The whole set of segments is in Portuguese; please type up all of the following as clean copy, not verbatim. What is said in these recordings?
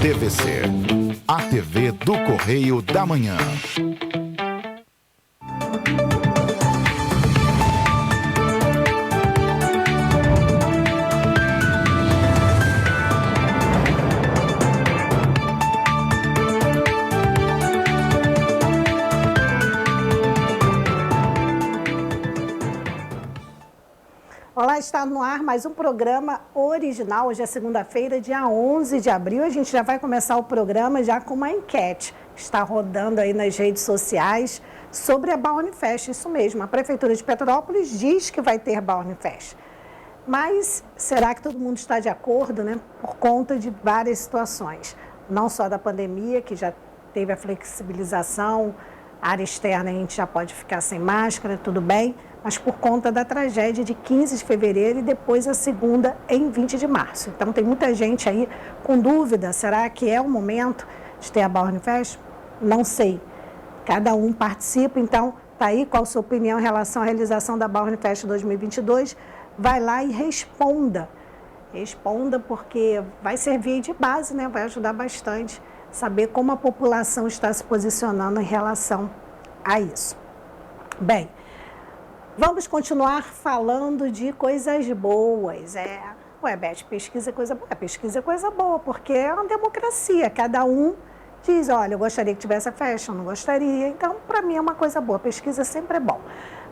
TVC, a TV do Correio da Manhã. Olá, está no ar mais um programa original. Hoje é segunda-feira, dia 11 de abril. A gente já vai começar o programa já com uma enquete que está rodando aí nas redes sociais sobre a Baunifest. Isso mesmo, a Prefeitura de Petrópolis diz que vai ter Baunifest. Mas será que todo mundo está de acordo, né? Por conta de várias situações. Não só da pandemia, que já teve a flexibilização, a área externa a gente já pode ficar sem máscara, tudo bem, mas por conta da tragédia de 15 de fevereiro e depois a segunda em 20 de março. Então tem muita gente aí com dúvida, será que é o momento de ter a Baunifest? Não sei. Cada um participa, então tá aí, qual a sua opinião em relação à realização da Baunifest 2022? Vai lá e responda. Responda porque vai servir de base, né? Vai ajudar bastante saber como a população está se posicionando em relação a isso. Bem, vamos continuar falando de coisas boas. Ué, Beth, pesquisa é coisa boa. Pesquisa é coisa boa, porque é uma democracia. Cada um diz, olha, eu gostaria que tivesse a festa, eu não gostaria. Então, para mim é uma coisa boa. Pesquisa sempre é bom.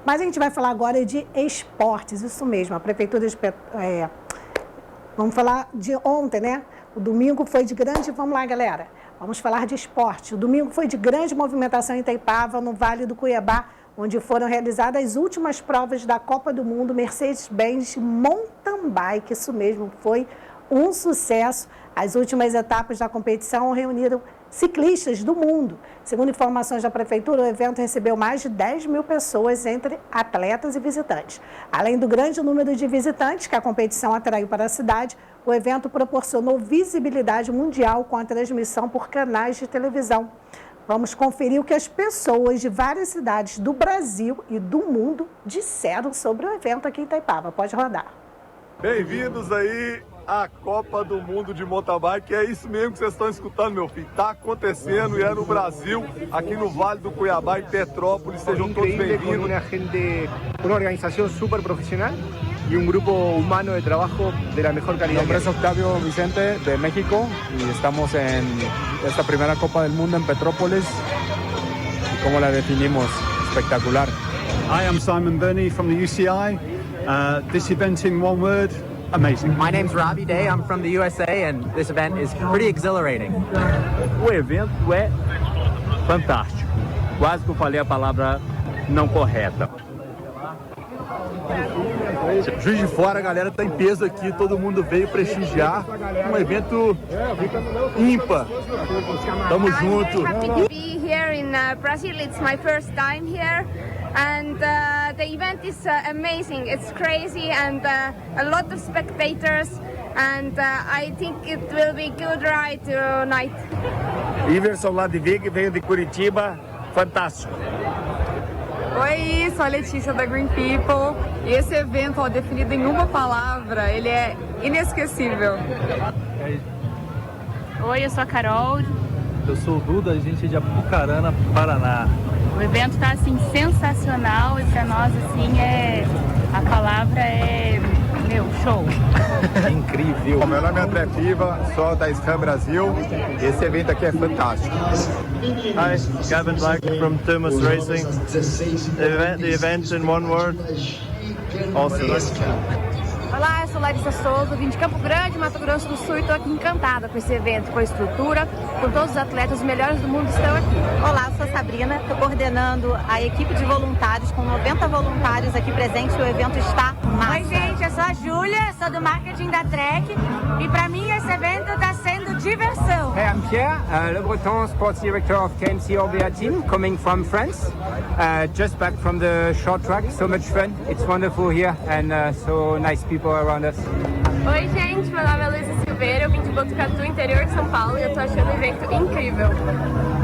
Mas a gente vai falar agora de esportes, isso mesmo. A Prefeitura de vamos falar de ontem, né? O domingo foi de grande... Vamos lá, galera. Vamos falar de esporte. O domingo foi de grande movimentação em Itaipava, no Vale do Cuiabá, onde foram realizadas as últimas provas da Copa do Mundo Mercedes-Benz Mountain Bike. Isso mesmo, foi um sucesso. As últimas etapas da competição reuniram ciclistas do mundo. Segundo informações da Prefeitura, o evento recebeu mais de 10 mil pessoas entre atletas e visitantes. Além do grande número de visitantes que a competição atraiu para a cidade, o evento proporcionou visibilidade mundial com a transmissão por canais de televisão. Vamos conferir o que as pessoas de várias cidades do Brasil e do mundo disseram sobre o evento aqui em Itaipava. Pode rodar. Bem-vindos aí à Copa do Mundo de Mountain Bike. É isso mesmo que vocês estão escutando, meu filho. Está acontecendo e é no Brasil, aqui no Vale do Cuiabá, em Petrópolis. Sejam todos bem-vindos. Uma organização super profissional y un grupo humano de trabajo de la mejor calidad. Mi nombre es Octavio Vicente de México y estamos en esta primera Copa del Mundo en Petrópolis. ¿Y cómo la definimos? Espectacular. Hi, I'm Simon Burney from the UCI. This event in one word, amazing. My name's Robbie Day, I'm from the USA and this event is pretty exhilarating. O evento é fantástico. Quase que eu falei a palavra não correta. Juiz de Fora, a galera tá em peso aqui, todo mundo veio prestigiar um evento ímpar. Tamo junto. Happy to be here in Brazil. It's my first time here, and the event is amazing. It's crazy and a lot of spectators, and I think it will be good ride tonight. Iverson lá de Vig, veio de Curitiba, fantástico. Oi, sou a Letícia da Green People e esse evento, definido em uma palavra, ele é inesquecível. Oi, eu sou a Carol. Eu sou o Duda, a gente é de Apucarana, Paraná. O evento tá assim sensacional e para nós assim a palavra é show. Incrível. Meu nome é André Piva, sou da Scam Brasil. Esse evento aqui é fantástico. Hi, Gavin Black from Thomas Racing. The event in one word, awesome. Olá, eu sou Larissa Souza, vim de Campo Grande, Mato Grosso do Sul e estou aqui encantada com esse evento, com a estrutura, com todos os atletas, os melhores do mundo estão aqui. Olá, eu sou a Sabrina, estou coordenando a equipe de voluntários, com 90 voluntários aqui presentes, o evento está massa. Oi gente, eu sou a Júlia, sou do marketing da Trek e para mim esse evento está sendo diversão. Hey, I'm Pierre, Le Breton, Sports Director of KMC Orbea Team, coming from France, just back from the short track, so much fun, it's wonderful here and so nice people around us. Oi gente, meu nome é Luísa Silveira, eu vim de Botucatu, interior de São Paulo e eu tô achando o evento incrível.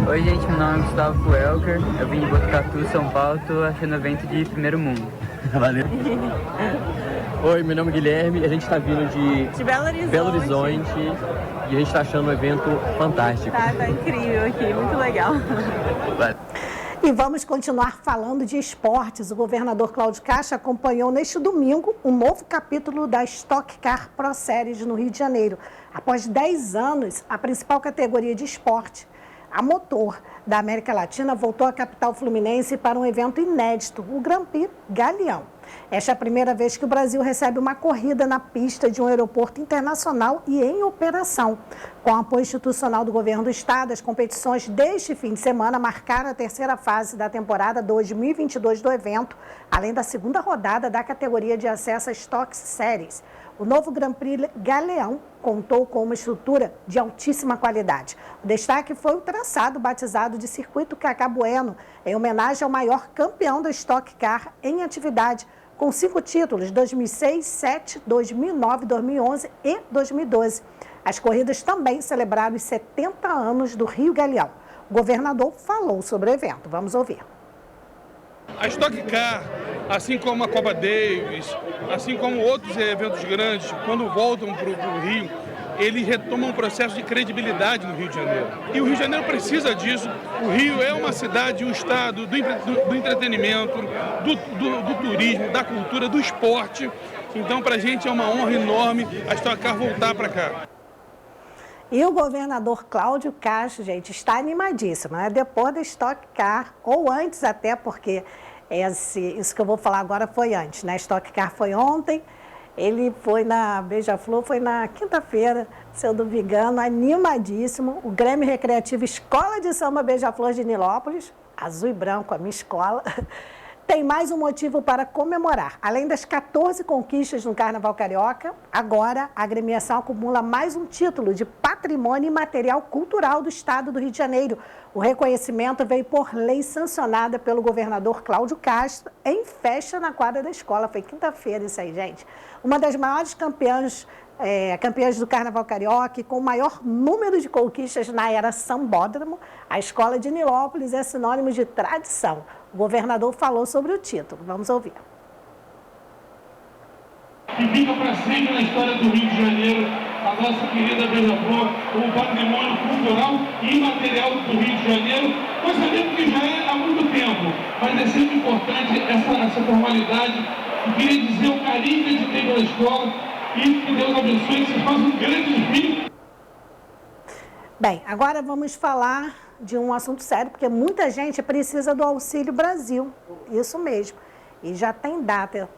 Oi gente, meu nome é Gustavo Welker, eu vim de Botucatu, São Paulo, tô achando o evento de primeiro mundo. Valeu. Oi, meu nome é Guilherme, a gente está vindo de Belo Horizonte. E a gente está achando o evento fantástico. Tá incrível aqui, muito legal. E vamos continuar falando de esportes. O governador Cláudio Castro acompanhou neste domingo um novo capítulo da Stock Car Pro Series no Rio de Janeiro. Após 10 anos, a principal categoria de esporte, a motor da América Latina, voltou à capital fluminense para um evento inédito, o Grand Prix Galeão. Esta é a primeira vez que o Brasil recebe uma corrida na pista de um aeroporto internacional e em operação. Com o apoio institucional do governo do estado, as competições deste fim de semana marcaram a terceira fase da temporada 2022 do evento, além da segunda rodada da categoria de acesso à Stock Series. O novo Grand Prix Galeão contou com uma estrutura de altíssima qualidade. O destaque foi o traçado batizado de Circuito Cacá Bueno, em homenagem ao maior campeão da Stock Car em atividade, com 5 títulos, 2006, 2007, 2009, 2011 e 2012. As corridas também celebraram os 70 anos do Rio Galeão. O governador falou sobre o evento. Vamos ouvir. A Stock Car, assim como a Copa Davis, assim como outros eventos grandes, quando voltam para o Rio, eles retomam um processo de credibilidade no Rio de Janeiro. E o Rio de Janeiro precisa disso. O Rio é uma cidade, um estado do entretenimento, do turismo, da cultura, do esporte. Então, para a gente é uma honra enorme a Stock Car voltar para cá. E o governador Cláudio Castro, gente, está animadíssimo, né? Depois da Stock Car, ou antes até, porque isso que eu vou falar agora foi antes, né? Stock Car foi ontem, ele foi na Beija-Flor, foi na quinta-feira, seu do Vigano, animadíssimo. O Grêmio Recreativo Escola de Samba Beija-Flor de Nilópolis, azul e branco, a minha escola, tem mais um motivo para comemorar. Além das 14 conquistas no Carnaval Carioca, agora a agremiação acumula mais um título de patrimônio imaterial cultural do estado do Rio de Janeiro. O reconhecimento veio por lei sancionada pelo governador Cláudio Castro em festa na quadra da escola. Foi quinta-feira isso aí, gente. Uma das maiores campeãs do Carnaval Carioca e com o maior número de conquistas na era sambódromo, a escola de Nilópolis é sinônimo de tradição. O governador falou sobre o título. Vamos ouvir. Que fica para sempre na história do Rio de Janeiro, a nossa querida Beija-Flor, como patrimônio cultural e imaterial do Rio de Janeiro. Nós sabemos que já é há muito tempo, mas é sempre importante essa formalidade. Eu queria dizer o carinho que a gente tem pela escola e que Deus abençoe, que se faça um grande filho. Bem, agora vamos falar de um assunto sério, porque muita gente precisa do Auxílio Brasil, isso mesmo, e já tem data.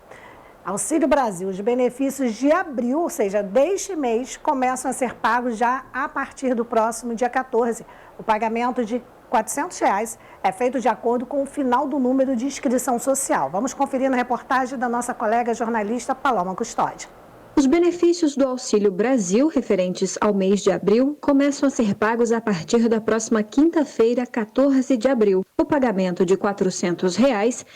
Auxílio Brasil, os benefícios de abril, ou seja, deste mês, começam a ser pagos já a partir do próximo dia 14. O pagamento de R$ 400 é feito de acordo com o final do número de inscrição social. Vamos conferir na reportagem da nossa colega jornalista Paloma Custódio. Os benefícios do Auxílio Brasil, referentes ao mês de abril, começam a ser pagos a partir da próxima quinta-feira, 14 de abril. O pagamento de R$ 400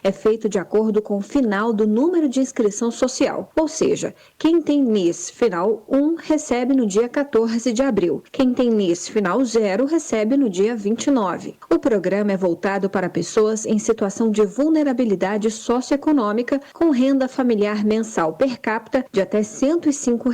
é feito de acordo com o final do número de inscrição social. Ou seja, quem tem NIS final 1 recebe no dia 14 de abril. Quem tem NIS final 0 recebe no dia 29. O programa é voltado para pessoas em situação de vulnerabilidade socioeconômica com renda familiar mensal per capita de até R$ 105,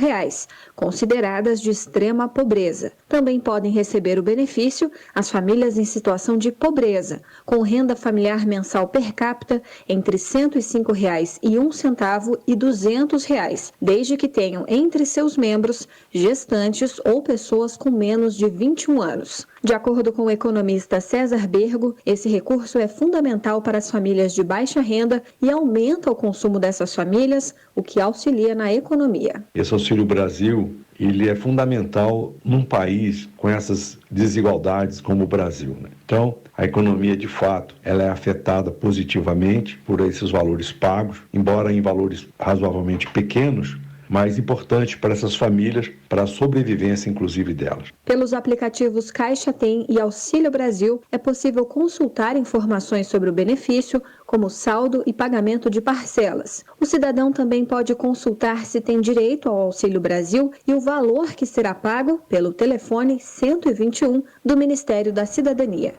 consideradas de extrema pobreza. Também podem receber o benefício as famílias em situação de pobreza, com renda familiar mensal per capita entre R$ 105,01 e R$ 200, desde que tenham entre seus membros gestantes ou pessoas com menos de 21 anos. De acordo com o economista César Bergo, esse recurso é fundamental para as famílias de baixa renda e aumenta o consumo dessas famílias, o que auxilia na economia. Esse Auxílio Brasil, ele é fundamental num país com essas desigualdades como o Brasil, né? Então, a economia, de fato, ela é afetada positivamente por esses valores pagos, embora em valores razoavelmente pequenos, mais importante para essas famílias, para a sobrevivência, inclusive, delas. Pelos aplicativos Caixa Tem e Auxílio Brasil, é possível consultar informações sobre o benefício, como saldo e pagamento de parcelas. O cidadão também pode consultar se tem direito ao Auxílio Brasil e o valor que será pago pelo telefone 121 do Ministério da Cidadania.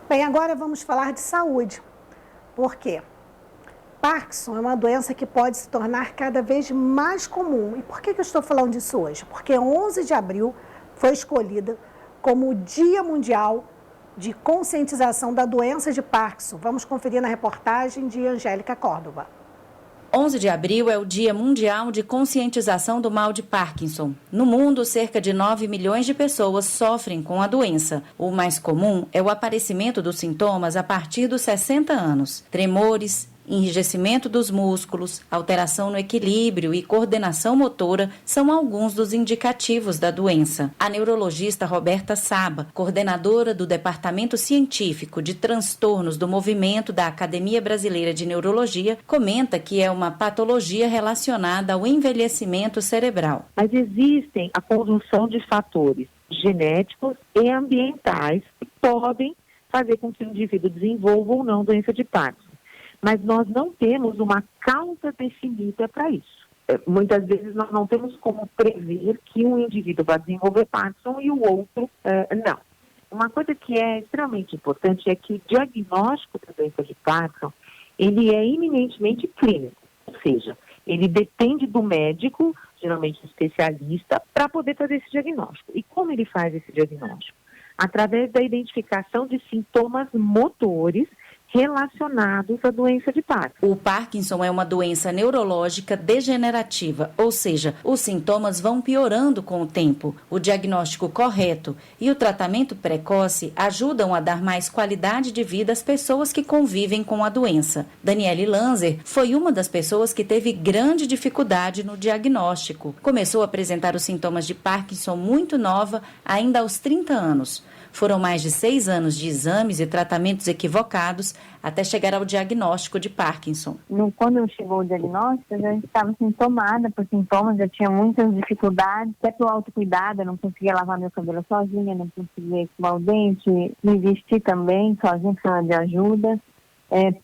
Bem, agora vamos falar de saúde. Por quê? Parkinson é uma doença que pode se tornar cada vez mais comum. E por que eu estou falando disso hoje? Porque 11 de abril foi escolhida como o Dia Mundial de Conscientização da Doença de Parkinson. Vamos conferir na reportagem de Angélica Córdova. 11 de abril é o Dia Mundial de Conscientização do Mal de Parkinson. No mundo, cerca de 9 milhões de pessoas sofrem com a doença. O mais comum é o aparecimento dos sintomas a partir dos 60 anos. Tremores, enrijecimento dos músculos, alteração no equilíbrio e coordenação motora são alguns dos indicativos da doença. A neurologista Roberta Saba, coordenadora do Departamento Científico de Transtornos do Movimento da Academia Brasileira de Neurologia, comenta que é uma patologia relacionada ao envelhecimento cerebral. Mas existem a conjunção de fatores genéticos e ambientais que podem fazer com que o indivíduo desenvolva ou não doença de Parkinson. Mas nós não temos uma causa definida para isso. Muitas vezes nós não temos como prever que um indivíduo vai desenvolver Parkinson e o outro não. Uma coisa que é extremamente importante é que o diagnóstico da doença de Parkinson, ele é eminentemente clínico, ou seja, ele depende do médico, geralmente especialista, para poder fazer esse diagnóstico. E como ele faz esse diagnóstico? Através da identificação de sintomas motores relacionados à doença de Parkinson. O Parkinson é uma doença neurológica degenerativa, ou seja, os sintomas vão piorando com o tempo. O diagnóstico correto e o tratamento precoce ajudam a dar mais qualidade de vida às pessoas que convivem com a doença. Daniele Lanzer foi uma das pessoas que teve grande dificuldade no diagnóstico. Começou a apresentar os sintomas de Parkinson muito nova, ainda aos 30 anos. Foram mais de 6 anos de exames e tratamentos equivocados até chegar ao diagnóstico de Parkinson. Quando chegou o diagnóstico, eu já estava tomada por sintomas, eu tinha muitas dificuldades, até pelo autocuidado, eu não conseguia lavar meu cabelo sozinha, não conseguia escovar o dente, me vestir também sozinha, precisava de ajuda,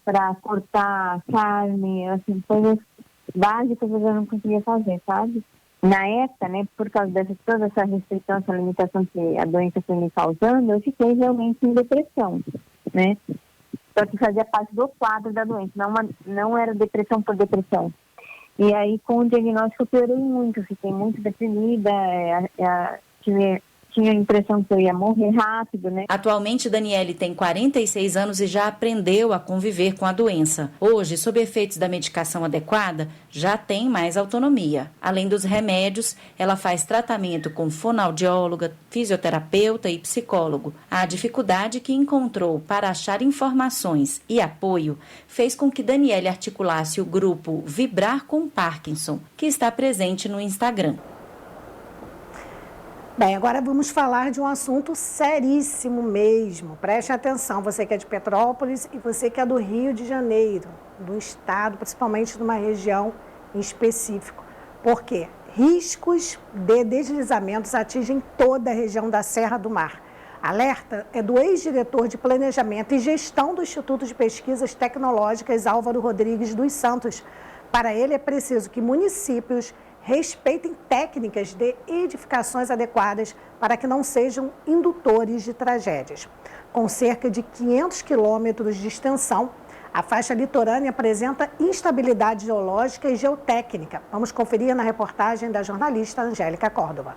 para cortar carne, assim, coisas básicas eu já não conseguia fazer, sabe? Na época, por causa toda essa restrição, essa limitação que a doença foi me causando, eu fiquei realmente em depressão, Só que fazia parte do quadro da doença, não era depressão por depressão. E aí, com o diagnóstico, eu piorei muito, fiquei muito deprimida, tinha a impressão que eu ia morrer rápido, Atualmente, Daniele tem 46 anos e já aprendeu a conviver com a doença. Hoje, sob efeitos da medicação adequada, já tem mais autonomia. Além dos remédios, ela faz tratamento com fonoaudióloga, fisioterapeuta e psicólogo. A dificuldade que encontrou para achar informações e apoio fez com que Daniele articulasse o grupo Vibrar com Parkinson, que está presente no Instagram. Bem, agora vamos falar de um assunto seríssimo mesmo. Preste atenção, você que é de Petrópolis e você que é do Rio de Janeiro, do estado, principalmente de uma região em específico. Por quê? Riscos de deslizamentos atingem toda a região da Serra do Mar. Alerta é do ex-diretor de Planejamento e Gestão do Instituto de Pesquisas Tecnológicas, Álvaro Rodrigues dos Santos. Para ele, é preciso que municípios respeitem técnicas de edificações adequadas para que não sejam indutores de tragédias. Com cerca de 500 quilômetros de extensão, a faixa litorânea apresenta instabilidade geológica e geotécnica. Vamos conferir na reportagem da jornalista Angélica Córdova.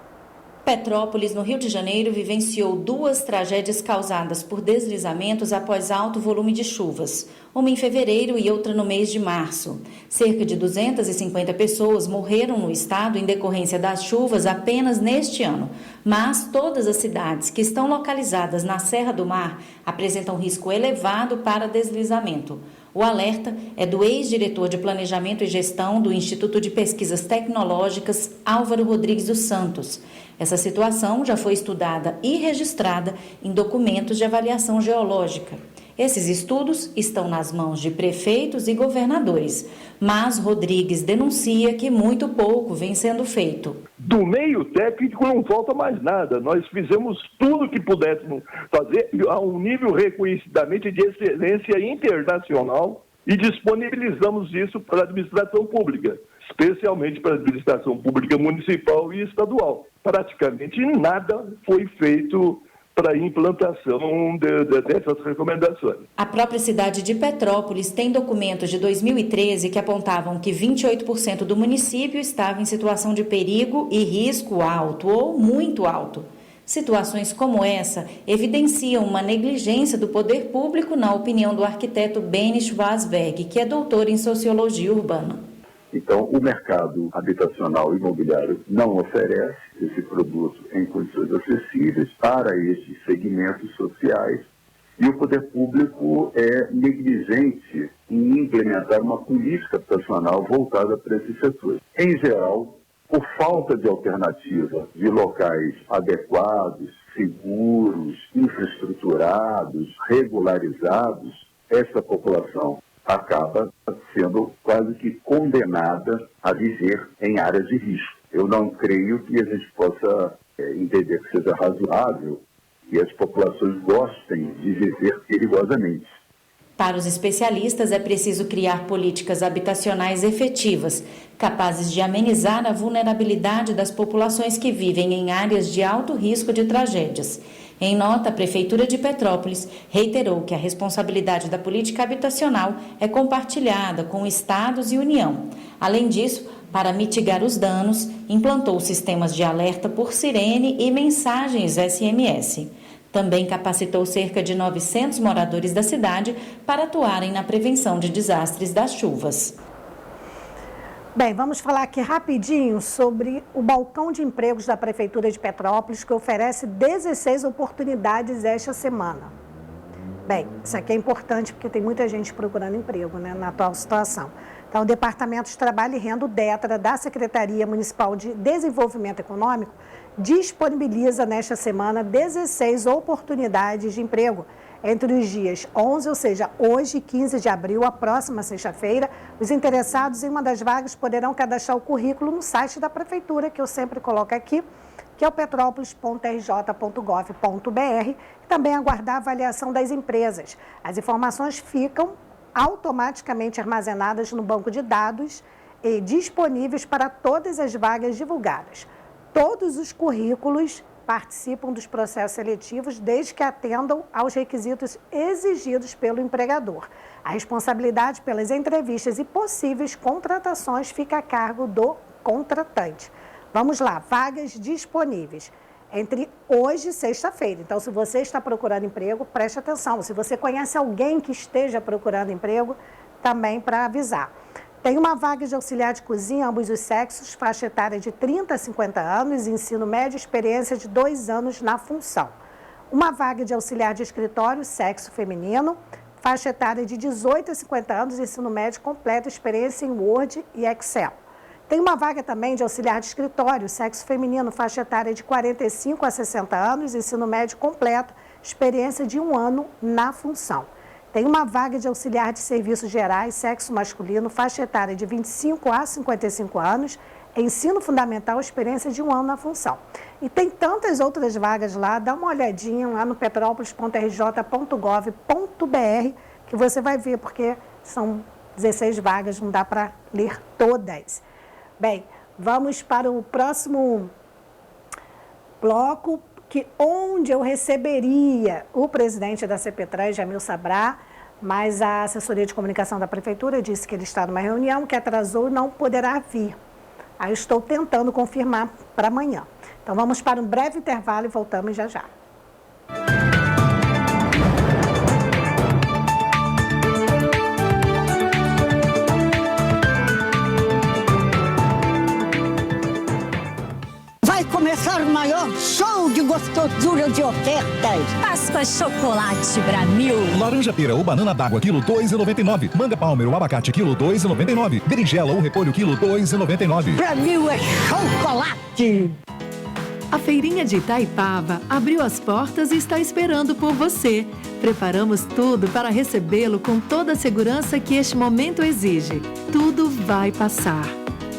Petrópolis, no Rio de Janeiro, vivenciou 2 tragédias causadas por deslizamentos após alto volume de chuvas, uma em fevereiro e outra no mês de março. Cerca de 250 pessoas morreram no estado em decorrência das chuvas apenas neste ano, mas todas as cidades que estão localizadas na Serra do Mar apresentam risco elevado para deslizamento. O alerta é do ex-diretor de Planejamento e Gestão do Instituto de Pesquisas Tecnológicas, Álvaro Rodrigues dos Santos. Essa situação já foi estudada e registrada em documentos de avaliação geológica. Esses estudos estão nas mãos de prefeitos e governadores, mas Rodrigues denuncia que muito pouco vem sendo feito. Do meio técnico não falta mais nada. Nós fizemos tudo o que pudéssemos fazer a um nível reconhecidamente de excelência internacional e disponibilizamos isso para a administração pública, especialmente para a administração pública municipal e estadual. Praticamente nada foi feito para a implantação dessas recomendações. A própria cidade de Petrópolis tem documentos de 2013 que apontavam que 28% do município estava em situação de perigo e risco alto ou muito alto. Situações como essa evidenciam uma negligência do poder público, na opinião do arquiteto Beni Schwarzweg, que é doutor em sociologia urbana. Então, o mercado habitacional imobiliário não oferece esse produto em condições acessíveis para esses segmentos sociais e o poder público é negligente em implementar uma política habitacional voltada para esses setores. Em geral, por falta de alternativa de locais adequados, seguros, infraestruturados, regularizados, essa população acaba sendo quase que condenada a viver em áreas de risco. Eu não creio que a gente possa entender que seja razoável que as populações gostem de viver perigosamente. Para os especialistas, é preciso criar políticas habitacionais efetivas, capazes de amenizar a vulnerabilidade das populações que vivem em áreas de alto risco de tragédias. Em nota, a Prefeitura de Petrópolis reiterou que a responsabilidade da política habitacional é compartilhada com estados e União. Além disso, para mitigar os danos, implantou sistemas de alerta por sirene e mensagens SMS. Também capacitou cerca de 900 moradores da cidade para atuarem na prevenção de desastres das chuvas. Bem, vamos falar aqui rapidinho sobre o balcão de empregos da Prefeitura de Petrópolis, que oferece 16 oportunidades esta semana. Bem, isso aqui é importante porque tem muita gente procurando emprego, né, na atual situação. Então, o Departamento de Trabalho e Renda, o DETRA, da Secretaria Municipal de Desenvolvimento Econômico, disponibiliza nesta semana 16 oportunidades de emprego. Entre os dias 11, ou seja, hoje, 15 de abril, a próxima sexta-feira, os interessados em uma das vagas poderão cadastrar o currículo no site da Prefeitura, que eu sempre coloco aqui, que é o petrópolis.rj.gov.br, e também aguardar a avaliação das empresas. As informações ficam automaticamente armazenadas no banco de dados e disponíveis para todas as vagas divulgadas. Todos os currículos participam dos processos seletivos desde que atendam aos requisitos exigidos pelo empregador. A responsabilidade pelas entrevistas e possíveis contratações fica a cargo do contratante. Vamos lá, vagas disponíveis entre hoje e sexta-feira. Então, se você está procurando emprego, preste atenção. Se você conhece alguém que esteja procurando emprego, também para avisar. Tem uma vaga de auxiliar de cozinha, ambos os sexos, faixa etária de 30 a 50 anos, ensino médio, experiência de 2 anos na função. Uma vaga de auxiliar de escritório, sexo feminino, faixa etária de 18 a 50 anos, ensino médio completo, experiência em Word e Excel. Tem uma vaga também de auxiliar de escritório, sexo feminino, faixa etária de 45 a 60 anos, ensino médio completo, experiência de 1 ano na função. Tem uma vaga de auxiliar de serviços gerais, sexo masculino, faixa etária de 25 a 55 anos, ensino fundamental, experiência de 1 ano na função. E tem tantas outras vagas lá, dá uma olhadinha lá no petrópolis.rj.gov.br que você vai ver, porque são 16 vagas, não dá para ler todas. Bem, vamos para o próximo bloco, onde eu receberia o presidente da CPTRAN, Jamil Sabrá, mas a assessoria de comunicação da Prefeitura disse que ele está numa reunião que atrasou e não poderá vir. Aí eu estou tentando confirmar para amanhã. Então vamos para um breve intervalo e voltamos já já. Começar o maior show de gostosura de ofertas. Páscoa Chocolate Bramil. Laranja pera ou banana d'água, quilo 2,99. Manga palmer ou abacate, quilo 2,99. Berinjela ou repolho, quilo 2,99. Bramil é chocolate. A feirinha de Itaipava abriu as portas e está esperando por você. Preparamos tudo para recebê-lo com toda a segurança que este momento exige. Tudo vai passar.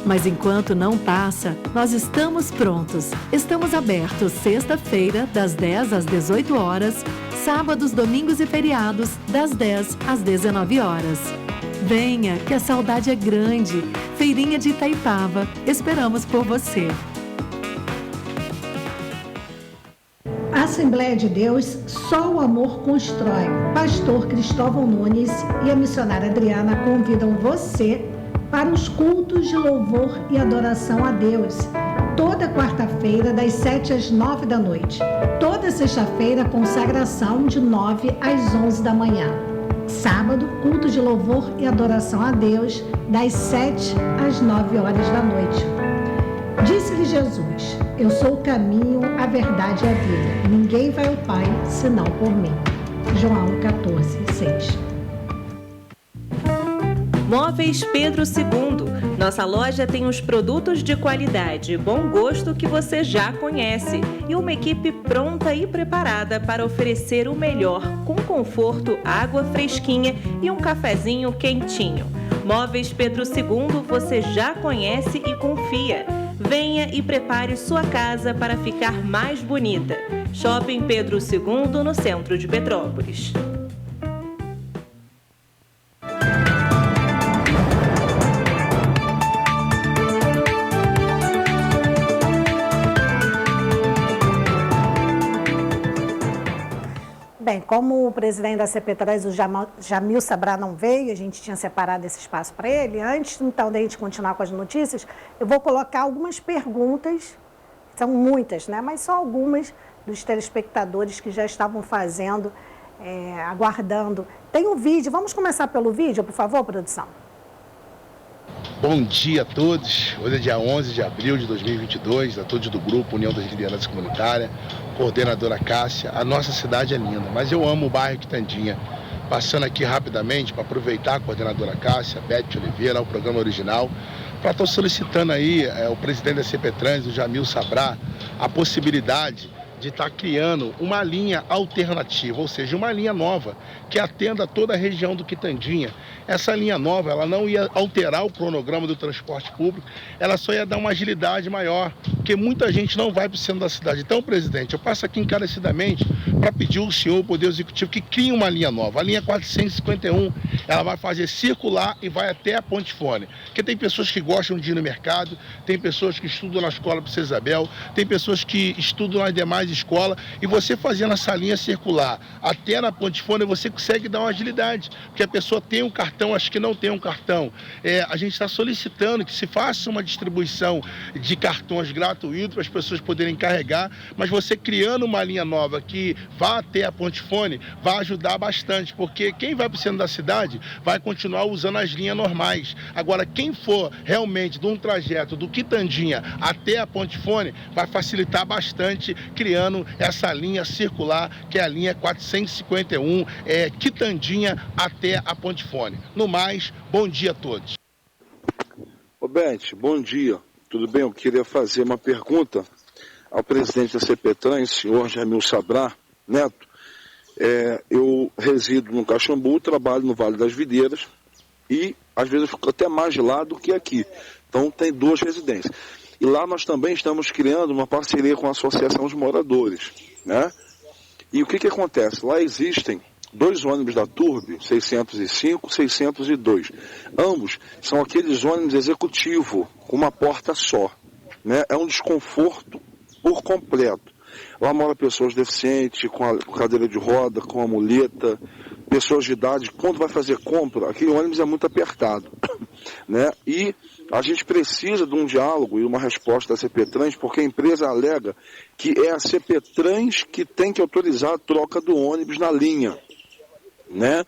Mas enquanto não passa, nós estamos prontos. Estamos abertos sexta-feira, das 10 às 18 horas, sábados, domingos e feriados, das 10 às 19 horas. Venha, que a saudade é grande. Feirinha de Itaipava. Esperamos por você. A Assembleia de Deus, só o amor constrói. Pastor Cristóvão Nunes e a missionária Adriana convidam você para os cultos de louvor e adoração a Deus. Toda quarta-feira, das 7 às 9 da noite. Toda sexta-feira, consagração de 9 às 11 da manhã. Sábado, culto de louvor e adoração a Deus, das 7 às 9 horas da noite. Disse-lhe Jesus: eu sou o caminho, a verdade e a vida. Ninguém vai ao Pai senão por mim. João 14:6. Móveis Pedro II. Nossa loja tem os produtos de qualidade e bom gosto que você já conhece e uma equipe pronta e preparada para oferecer o melhor, com conforto, água fresquinha e um cafezinho quentinho. Móveis Pedro II você já conhece e confia. Venha e prepare sua casa para ficar mais bonita. Shopping Pedro II, no centro de Petrópolis. Bem, como o presidente da CP3, o Jamil Sabrá, não veio, a gente tinha separado esse espaço para ele, antes então de a gente continuar com as notícias, eu vou colocar algumas perguntas, são muitas, né? Mas só algumas dos telespectadores que já estavam fazendo, aguardando. Tem um vídeo, vamos começar pelo vídeo, por favor, produção. Bom dia a todos, hoje é dia 11 de abril de 2022, a todos do grupo União das Lideranças Comunitárias, coordenadora Cássia. A nossa cidade é linda, mas eu amo o bairro Quitandinha. Passando aqui rapidamente para aproveitar a coordenadora Cássia, Beth Oliveira, o programa original, para estar solicitando aí o presidente da CP Trans, o Jamil Sabrá, a possibilidade de estar criando uma linha alternativa, ou seja, uma linha nova, que atenda toda a região do Quitandinha. Essa linha nova, ela não ia alterar o cronograma do transporte público, ela só ia dar uma agilidade maior, porque muita gente não vai para o centro da cidade. Então, presidente, eu passo aqui encarecidamente para pedir ao senhor, o Poder Executivo, que crie uma linha nova. A linha 451, ela vai fazer circular e vai até a Ponte Fone. Porque tem pessoas que gostam de ir no mercado, tem pessoas que estudam na escola Princesa Isabel, tem pessoas que estudam nas demais escolas, e você fazendo essa linha circular até na Ponte Fone, você consegue dar uma agilidade, porque a pessoa tem um cartão, acho que não tem um cartão. A gente está solicitando que se faça uma distribuição de cartões gratuitos para as pessoas poderem carregar, mas você criando uma linha nova que vá até a Ponte Fone, vai ajudar bastante, porque quem vai para o centro da cidade vai continuar usando as linhas normais. Agora, quem for realmente de um trajeto do Quitandinha até a Ponte Fone, vai facilitar bastante, criando essa linha circular, que é a linha 451, Quitandinha até a Ponte Fone. No mais, bom dia a todos. Ô Beth, bom dia. Tudo bem? Eu queria fazer uma pergunta ao presidente da CP Trans, senhor Jamil Sabrá Neto. Eu resido no Caxambu, trabalho no Vale das Videiras e às vezes eu fico até mais de lá do que aqui. Então tem duas residências. E lá nós também estamos criando uma parceria com a Associação dos Moradores, né? E o que acontece? Lá existem 2 ônibus da Turb, 605 e 602. Ambos são aqueles ônibus executivo, com uma porta só, né? É um desconforto por completo. Lá moram pessoas deficientes, com cadeira de roda, com a muleta, pessoas de idade. Quando vai fazer compra, aquele ônibus é muito apertado, né? E a gente precisa de um diálogo e uma resposta da CP Trans, porque a empresa alega que é a CP Trans que tem que autorizar a troca do ônibus na linha, né?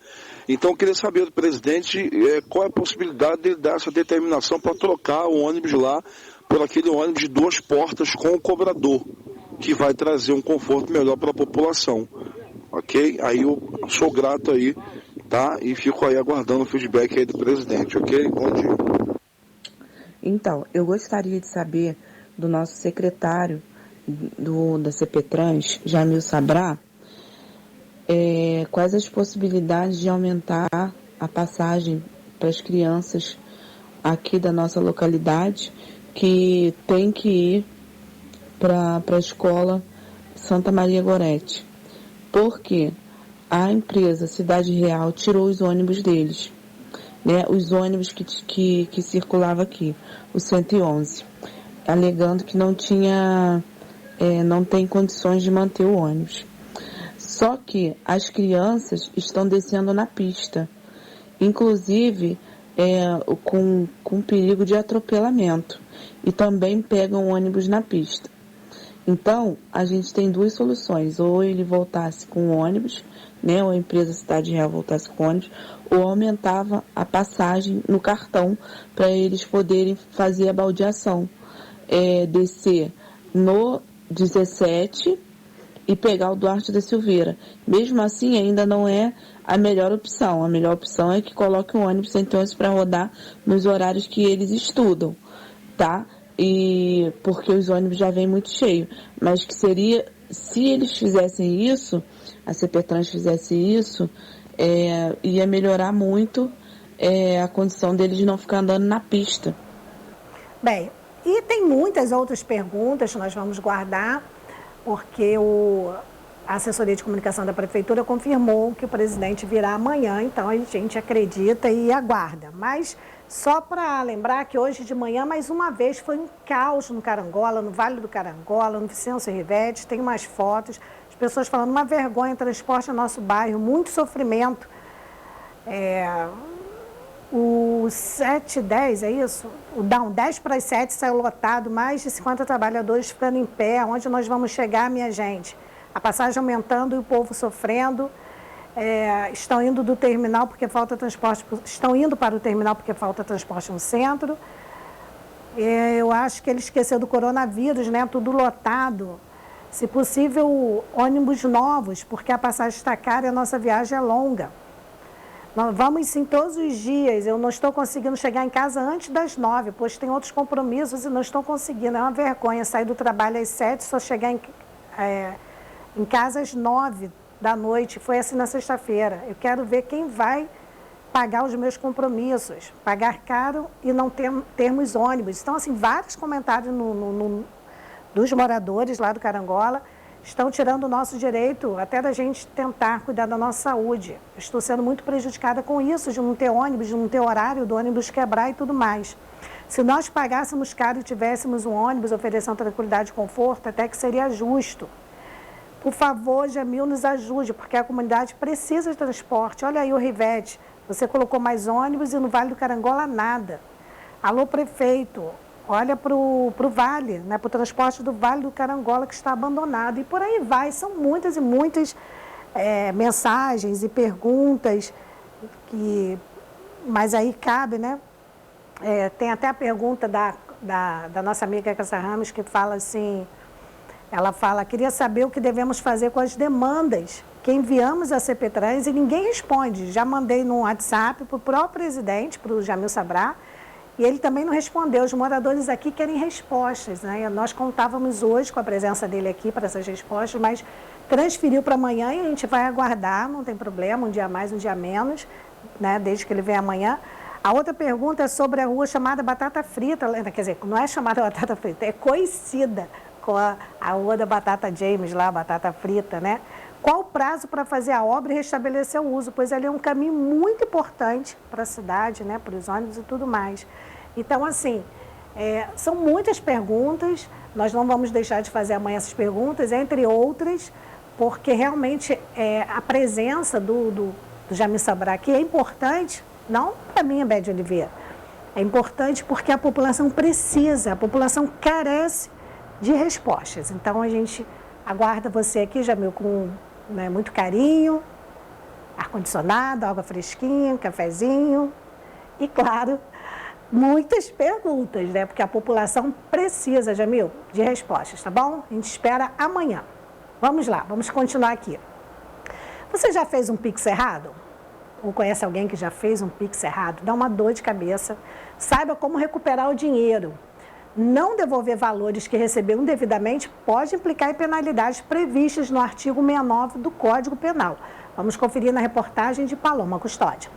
Então eu queria saber do presidente qual é a possibilidade dele dar essa determinação para trocar o ônibus lá por aquele ônibus de 2 portas com o cobrador, que vai trazer um conforto melhor para a população, ok? Aí eu sou grato aí, tá? E fico aí aguardando o feedback aí do presidente, ok? Bom dia. Então, eu gostaria de saber do nosso secretário da CP Trans, Jamil Sabrá, quais as possibilidades de aumentar a passagem para as crianças aqui da nossa localidade que tem que ir para a escola Santa Maria Gorete. Porque a empresa Cidade Real tirou os ônibus deles, né, os ônibus que circulavam aqui, o 111, alegando que não tinha não tem condições de manter o ônibus. Só que as crianças estão descendo na pista, inclusive com perigo de atropelamento, e também pegam ônibus na pista. Então, a gente tem duas soluções: ou ele voltasse com o ônibus, né, ou a empresa Cidade Real voltasse com o ônibus, ou aumentava a passagem no cartão para eles poderem fazer a baldeação, descer no 17 e pegar o Duarte da Silveira. Mesmo assim, ainda não é a melhor opção. A melhor opção é que coloque o ônibus então para rodar nos horários que eles estudam, tá? E porque os ônibus já vêm muito cheios. Mas que seria, se eles fizessem isso, a CPTrans fizesse isso, ia melhorar muito a condição deles de não ficar andando na pista. Bem, e tem muitas outras perguntas que nós vamos guardar, porque a assessoria de comunicação da Prefeitura confirmou que o presidente virá amanhã, então a gente acredita e aguarda. Mas só para lembrar que hoje de manhã, mais uma vez, foi um caos no Carangola, no Vale do Carangola, no Vicêncio Rivete, tem umas fotos, as pessoas falando uma vergonha, transporte no nosso bairro, muito sofrimento. O 7:10, é isso? O 10 para as 7 saiu lotado, mais de 50 trabalhadores ficando em pé. Onde nós vamos chegar, minha gente? A passagem aumentando e o povo sofrendo. Estão indo do terminal porque falta transporte. Estão indo para o terminal porque falta transporte no centro. Eu acho que ele esqueceu do coronavírus, né? Tudo lotado. Se possível, ônibus novos, porque a passagem está cara e a nossa viagem é longa. Nós vamos sim todos os dias. Eu não estou conseguindo chegar em casa antes das 9, pois tem outros compromissos e não estou conseguindo. É uma vergonha sair do trabalho às 7, só chegar em casa às 9 da noite. Foi assim na sexta-feira. Eu quero ver quem vai pagar os meus compromissos. Pagar caro e não termos ônibus. Então, assim, vários comentários dos moradores lá do Carangola estão tirando o nosso direito até da gente tentar cuidar da nossa saúde. Estou sendo muito prejudicada com isso, de não ter ônibus, de não ter horário do ônibus quebrar e tudo mais. Se nós pagássemos caro e tivéssemos um ônibus oferecendo tranquilidade e conforto, até que seria justo. Por favor, Jamil, nos ajude, porque a comunidade precisa de transporte. Olha aí o Rivete, você colocou mais ônibus e no Vale do Carangola nada. Alô, prefeito. Olha para o Vale, né, para o transporte do Vale do Carangola, que está abandonado. E por aí vai, são muitas e muitas mensagens e perguntas, mas aí cabe, né? Tem até a pergunta da nossa amiga Cássia Ramos, que fala assim, ela fala, queria saber o que devemos fazer com as demandas que enviamos à CPTrans e ninguém responde. Já mandei no WhatsApp para o próprio presidente, para o Jamil Sabrá, e ele também não respondeu. Os moradores aqui querem respostas, né? Nós contávamos hoje com a presença dele aqui para essas respostas, mas transferiu para amanhã e a gente vai aguardar, não tem problema, um dia mais, um dia menos, né? Desde que ele venha amanhã. A outra pergunta é sobre a rua chamada Batata Frita, quer dizer, não é chamada Batata Frita, é conhecida com a rua da Batata James lá, Batata Frita, né? Qual o prazo para fazer a obra e restabelecer o uso? Pois ali é um caminho muito importante para a cidade, né? Para os ônibus e tudo mais. Então, assim, são muitas perguntas, nós não vamos deixar de fazer amanhã essas perguntas, entre outras, porque realmente a presença do Jamil Sabrá aqui é importante, não para mim, Bede Oliveira, é importante porque a população precisa, a população carece de respostas. Então, a gente aguarda você aqui, Jamil, com muito carinho, ar-condicionado, água fresquinha, cafezinho e, claro, muitas perguntas, né? Porque a população precisa, Jamil, de respostas, tá bom? A gente espera amanhã. Vamos lá, vamos continuar aqui. Você já fez um Pix errado? Ou conhece alguém que já fez um Pix errado? Dá uma dor de cabeça. Saiba como recuperar o dinheiro. Não devolver valores que recebeu indevidamente pode implicar em penalidades previstas no artigo 69 do Código Penal. Vamos conferir na reportagem de Paloma Custódio.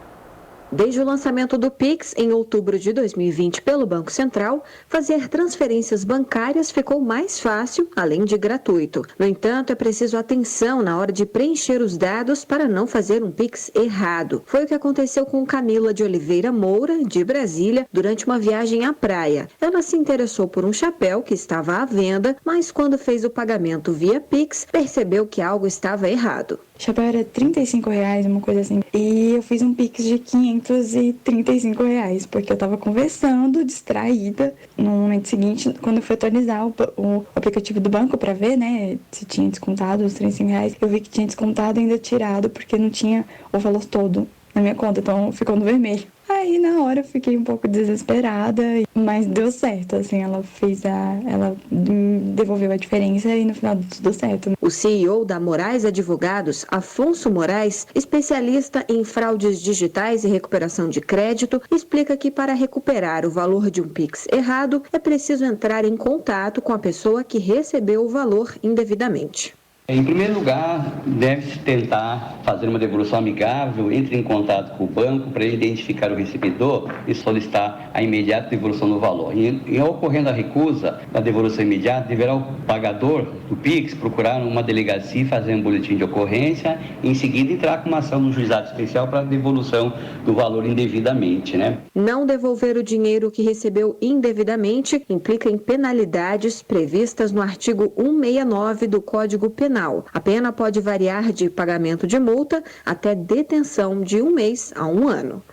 Desde o lançamento do Pix, em outubro de 2020, pelo Banco Central, fazer transferências bancárias ficou mais fácil, além de gratuito. No entanto, é preciso atenção na hora de preencher os dados para não fazer um Pix errado. Foi o que aconteceu com Camila de Oliveira Moura, de Brasília, durante uma viagem à praia. Ela se interessou por um chapéu que estava à venda, mas quando fez o pagamento via Pix, percebeu que algo estava errado. O chapéu era R$35, uma coisa assim. E eu fiz um Pix de R$535, porque eu tava conversando, distraída. No momento seguinte, quando eu fui atualizar o aplicativo do banco pra ver, né, se tinha descontado os R$35, eu vi que tinha descontado e ainda tirado, porque não tinha o valor todo na minha conta, então ficou no vermelho. Aí, na hora, eu fiquei um pouco desesperada, mas deu certo, assim, ela devolveu a diferença e no final deu tudo certo. O CEO da Moraes Advogados, Afonso Moraes, especialista em fraudes digitais e recuperação de crédito, explica que para recuperar o valor de um Pix errado, é preciso entrar em contato com a pessoa que recebeu o valor indevidamente. Em primeiro lugar, deve-se tentar fazer uma devolução amigável, entre em contato com o banco para identificar o recebedor e solicitar a imediata devolução do valor. E ocorrendo a recusa da devolução imediata, deverá o pagador do Pix procurar uma delegacia e fazer um boletim de ocorrência, e em seguida entrar com uma ação no juizado especial para a devolução do valor indevidamente, né? Não devolver o dinheiro que recebeu indevidamente implica em penalidades previstas no artigo 169 do Código Penal. A pena pode variar de pagamento de multa até detenção de 1 mês a 1 ano.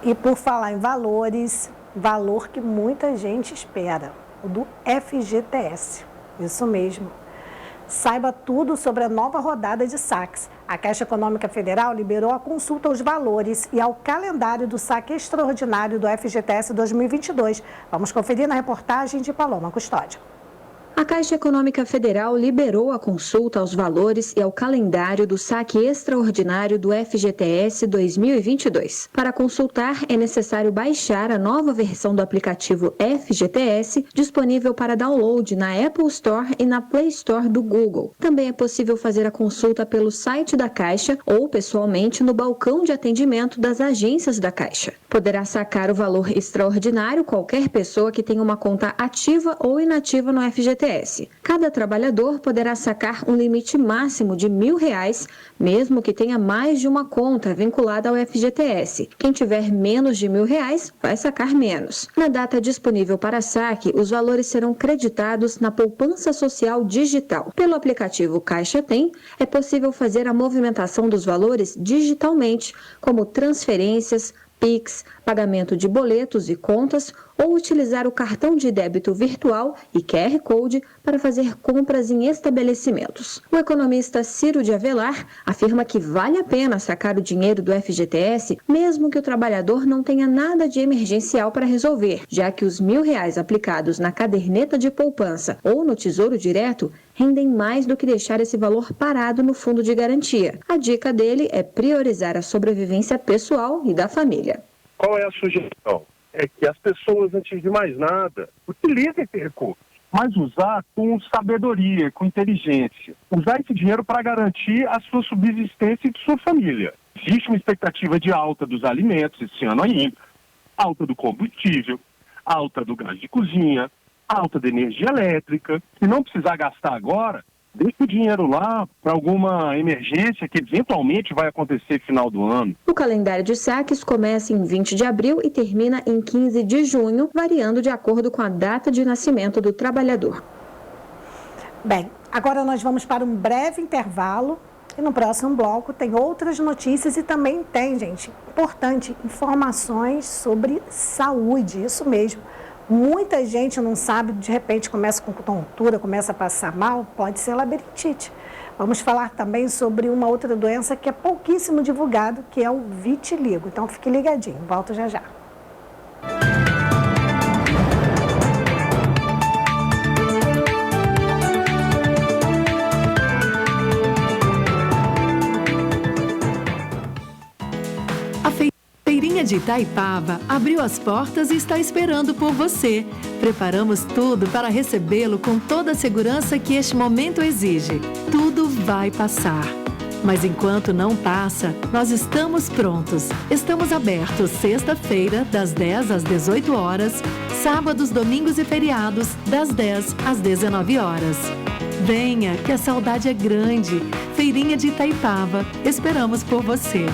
E por falar em valores, valor que muita gente espera, o do FGTS. Isso mesmo. Saiba tudo sobre a nova rodada de saques. A Caixa Econômica Federal liberou a consulta aos valores e ao calendário do saque extraordinário do FGTS 2022. Vamos conferir na reportagem de Paloma Custódio. A Caixa Econômica Federal liberou a consulta aos valores e ao calendário do saque extraordinário do FGTS 2022. Para consultar, é necessário baixar a nova versão do aplicativo FGTS, disponível para download na Apple Store e na Play Store do Google. Também é possível fazer a consulta pelo site da Caixa ou pessoalmente no balcão de atendimento das agências da Caixa. Poderá sacar o valor extraordinário qualquer pessoa que tenha uma conta ativa ou inativa no FGTS. Cada trabalhador poderá sacar um limite máximo de R$1.000, mesmo que tenha mais de uma conta vinculada ao FGTS. Quem tiver menos de R$1.000 vai sacar menos. Na data disponível para saque, os valores serão creditados na poupança social digital. Pelo aplicativo Caixa Tem, é possível fazer a movimentação dos valores digitalmente, como transferências, Pix, pagamento de boletos e contas ou utilizar o cartão de débito virtual e QR Code para fazer compras em estabelecimentos. O economista Ciro de Avelar afirma que vale a pena sacar o dinheiro do FGTS, mesmo que o trabalhador não tenha nada de emergencial para resolver, já que os R$1.000 aplicados na caderneta de poupança ou no Tesouro Direto rendem mais do que deixar esse valor parado no fundo de garantia. A dica dele é priorizar a sobrevivência pessoal e da família. Qual é a sugestão? É que as pessoas, antes de mais nada, utilizem esse recurso, mas usar com sabedoria, com inteligência. Usar esse dinheiro para garantir a sua subsistência e de sua família. Existe uma expectativa de alta dos alimentos esse ano ainda, alta do combustível, alta do gás de cozinha, alta da energia elétrica. Se não precisar gastar agora, deixe o dinheiro lá para alguma emergência que eventualmente vai acontecer no final do ano. O calendário de saques começa em 20 de abril e termina em 15 de junho, variando de acordo com a data de nascimento do trabalhador. Bem, agora nós vamos para um breve intervalo e no próximo bloco tem outras notícias e também tem, gente, importante, informações sobre saúde, isso mesmo. Muita gente não sabe, de repente começa com tontura, começa a passar mal, pode ser labirintite. Vamos falar também sobre uma outra doença que é pouquíssimo divulgado, que é o vitiligo. Então fique ligadinho, volto já já. Feirinha de Itaipava abriu as portas e está esperando por você. Preparamos tudo para recebê-lo com toda a segurança que este momento exige. Tudo vai passar. Mas enquanto não passa, nós estamos prontos. Estamos abertos sexta-feira, das 10 às 18 horas, sábados, domingos e feriados, das 10 às 19 horas. Venha, que a saudade é grande. Feirinha de Itaipava. Esperamos por você.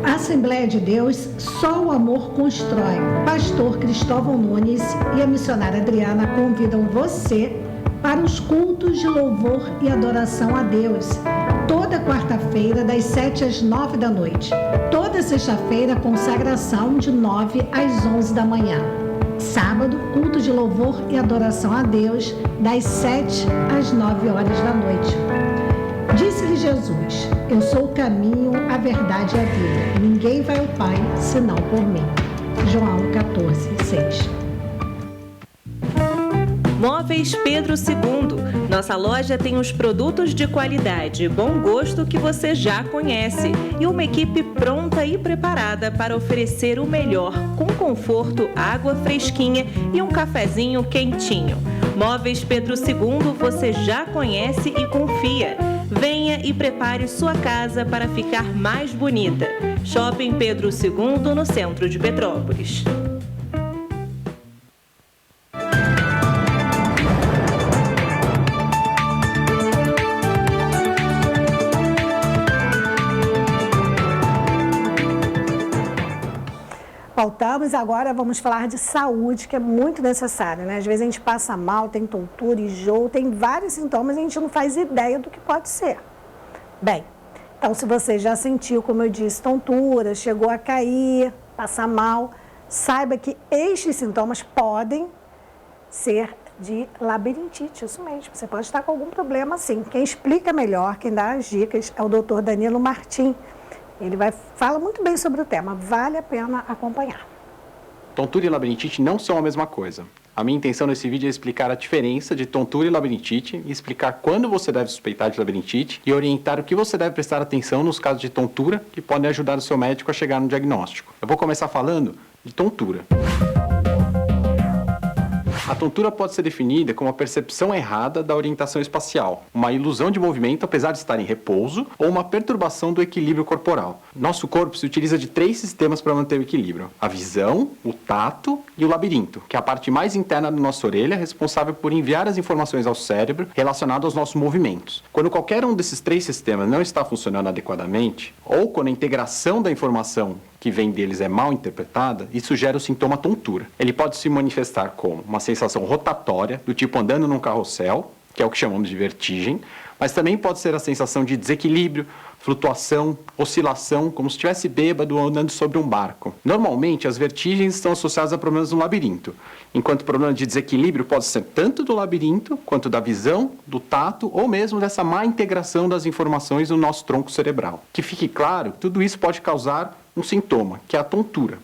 Assembleia de Deus, só o amor constrói. Pastor Cristóvão Nunes e a missionária Adriana convidam você para os cultos de louvor e adoração a Deus. Toda quarta-feira, das 7 às 9 da noite. Toda sexta-feira, consagração de 9 às 11 da manhã. Sábado, culto de louvor e adoração a Deus, das 7 às 9 horas da noite. Disse-lhe Jesus: eu sou o caminho, a verdade e a vida. Ninguém vai ao Pai, senão por mim. João 14:6. Móveis Pedro II. Nossa loja tem os produtos de qualidade e bom gosto que você já conhece e uma equipe pronta e preparada para oferecer o melhor, com conforto, água fresquinha e um cafezinho quentinho. Móveis Pedro II você já conhece e confia. Venha e prepare sua casa para ficar mais bonita. Shopping Pedro II, no centro de Petrópolis. Voltamos, agora vamos falar de saúde, que é muito necessário, né? Às vezes a gente passa mal, tem tontura, enjoo, tem vários sintomas e a gente não faz ideia do que pode ser. Bem, então se você já sentiu, como eu disse, tontura, chegou a cair, passar mal, saiba que estes sintomas podem ser de labirintite, isso mesmo. Você pode estar com algum problema sim. Quem explica melhor, quem dá as dicas é o Dr. Danilo Martim. Ele fala muito bem sobre o tema, vale a pena acompanhar. Tontura e labirintite não são a mesma coisa. A minha intenção nesse vídeo é explicar a diferença de tontura e labirintite, e explicar quando você deve suspeitar de labirintite e orientar o que você deve prestar atenção nos casos de tontura que podem ajudar o seu médico a chegar no diagnóstico. Eu vou começar falando de tontura. A tontura pode ser definida como a percepção errada da orientação espacial, uma ilusão de movimento apesar de estar em repouso ou uma perturbação do equilíbrio corporal. Nosso corpo se utiliza de 3 sistemas para manter o equilíbrio: a visão, o tato e o labirinto, que é a parte mais interna da nossa orelha, responsável por enviar as informações ao cérebro relacionadas aos nossos movimentos. Quando qualquer um desses 3 sistemas não está funcionando adequadamente, ou quando a integração da informação que vem deles é mal interpretada, isso gera o sintoma tontura. Ele pode se manifestar como uma sensação rotatória, do tipo andando num carrossel, que é o que chamamos de vertigem, mas também pode ser a sensação de desequilíbrio, flutuação, oscilação, como se estivesse bêbado ou andando sobre um barco. Normalmente, as vertigens estão associadas a problemas no labirinto, enquanto o problema de desequilíbrio pode ser tanto do labirinto, quanto da visão, do tato, ou mesmo dessa má integração das informações no nosso tronco cerebral. Que fique claro, tudo isso pode causar um sintoma, que é a tontura.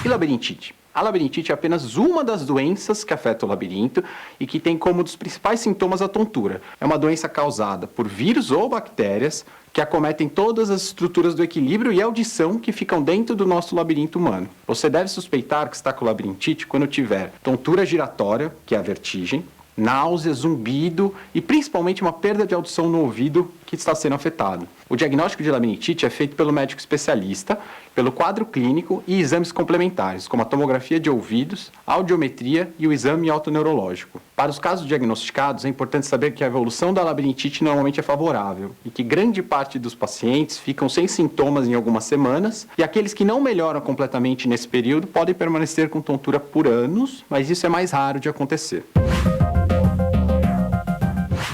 E labirintite? A labirintite é apenas uma das doenças que afeta o labirinto e que tem como um dos principais sintomas a tontura. É uma doença causada por vírus ou bactérias que acometem todas as estruturas do equilíbrio e audição que ficam dentro do nosso labirinto humano. Você deve suspeitar que está com labirintite quando tiver tontura giratória, que é a vertigem, náusea, zumbido e principalmente uma perda de audição no ouvido que está sendo afetado. O diagnóstico de labirintite é feito pelo médico especialista, pelo quadro clínico e exames complementares, como a tomografia de ouvidos, a audiometria e o exame autoneurológico. Para os casos diagnosticados, é importante saber que a evolução da labirintite normalmente é favorável e que grande parte dos pacientes ficam sem sintomas em algumas semanas e aqueles que não melhoram completamente nesse período podem permanecer com tontura por anos, mas isso é mais raro de acontecer.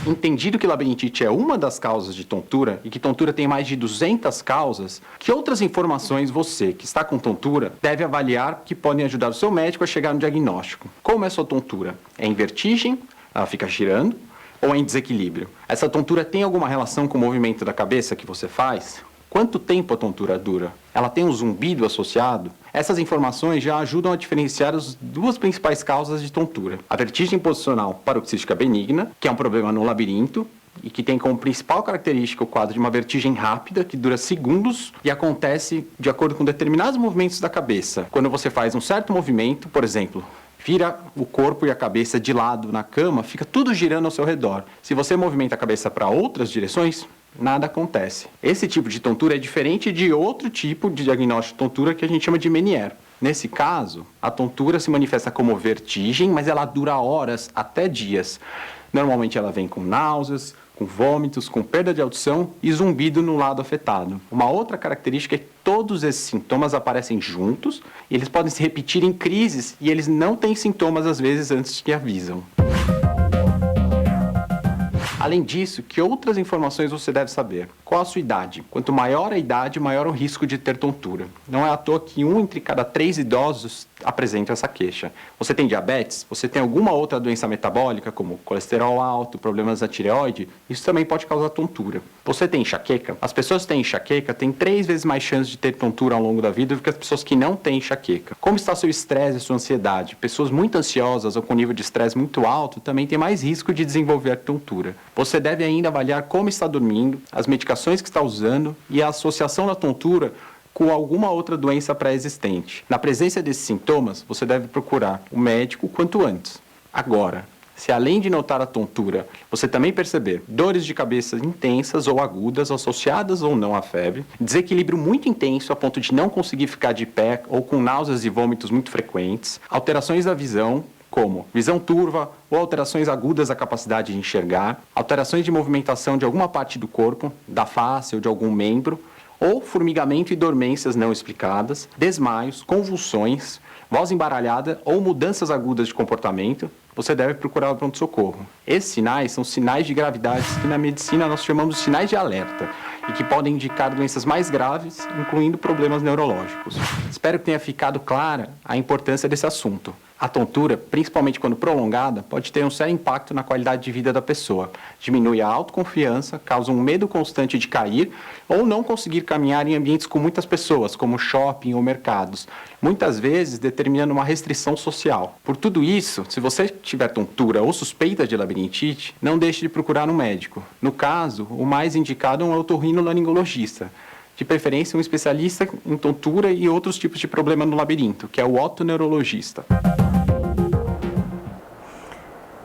Entendido que labirintite é uma das causas de tontura e que tontura tem mais de 200 causas, que outras informações você, que está com tontura, deve avaliar que podem ajudar o seu médico a chegar no diagnóstico? Como é a sua tontura? É em vertigem? Ela fica girando? Ou é em desequilíbrio? Essa tontura tem alguma relação com o movimento da cabeça que você faz? Quanto tempo a tontura dura? Ela tem um zumbido associado? Essas informações já ajudam a diferenciar as 2 principais causas de tontura. A vertigem posicional paroxística benigna, que é um problema no labirinto, e que tem como principal característica o quadro de uma vertigem rápida, que dura segundos e acontece de acordo com determinados movimentos da cabeça. Quando você faz um certo movimento, por exemplo, vira o corpo e a cabeça de lado na cama, fica tudo girando ao seu redor. Se você movimenta a cabeça para outras direções, nada acontece. Esse tipo de tontura é diferente de outro tipo de diagnóstico de tontura que a gente chama de Meniere. Nesse caso, a tontura se manifesta como vertigem, mas ela dura horas até dias. Normalmente ela vem com náuseas, com vômitos, com perda de audição e zumbido no lado afetado. Uma outra característica é que todos esses sintomas aparecem juntos, e eles podem se repetir em crises e eles não têm sintomas às vezes antes que avisam. Além disso, que outras informações você deve saber? Qual a sua idade? Quanto maior a idade, maior o risco de ter tontura. Não é à toa que 1 entre cada 3 idosos apresenta essa queixa. Você tem diabetes? Você tem alguma outra doença metabólica, como colesterol alto, problemas da tireoide? Isso também pode causar tontura. Você tem enxaqueca? As pessoas que têm enxaqueca têm 3 vezes mais chance de ter tontura ao longo da vida do que as pessoas que não têm enxaqueca. Como está seu estresse e sua ansiedade? Pessoas muito ansiosas ou com nível de estresse muito alto também têm mais risco de desenvolver tontura. Você deve ainda avaliar como está dormindo, as medicações que está usando e a associação da tontura com alguma outra doença pré-existente. Na presença desses sintomas, você deve procurar o médico quanto antes. Agora, se além de notar a tontura, você também perceber dores de cabeça intensas ou agudas, associadas ou não à febre, desequilíbrio muito intenso a ponto de não conseguir ficar de pé ou com náuseas e vômitos muito frequentes, alterações da visão, como visão turva ou alterações agudas da capacidade de enxergar, alterações de movimentação de alguma parte do corpo, da face ou de algum membro, ou formigamento e dormências não explicadas, desmaios, convulsões, voz embaralhada ou mudanças agudas de comportamento, você deve procurar o pronto-socorro. Esses sinais são sinais de gravidade que na medicina nós chamamos de sinais de alerta e que podem indicar doenças mais graves, incluindo problemas neurológicos. Espero que tenha ficado clara a importância desse assunto. A tontura, principalmente quando prolongada, pode ter um sério impacto na qualidade de vida da pessoa. Diminui a autoconfiança, causa um medo constante de cair ou não conseguir caminhar em ambientes com muitas pessoas, como shopping ou mercados, muitas vezes determinando uma restrição social. Por tudo isso, se você tiver tontura ou suspeita de labirintite, não deixe de procurar um médico. No caso, o mais indicado é um otorrinolaringologista, de preferência um especialista em tontura e outros tipos de problema no labirinto, que é o otoneurologista.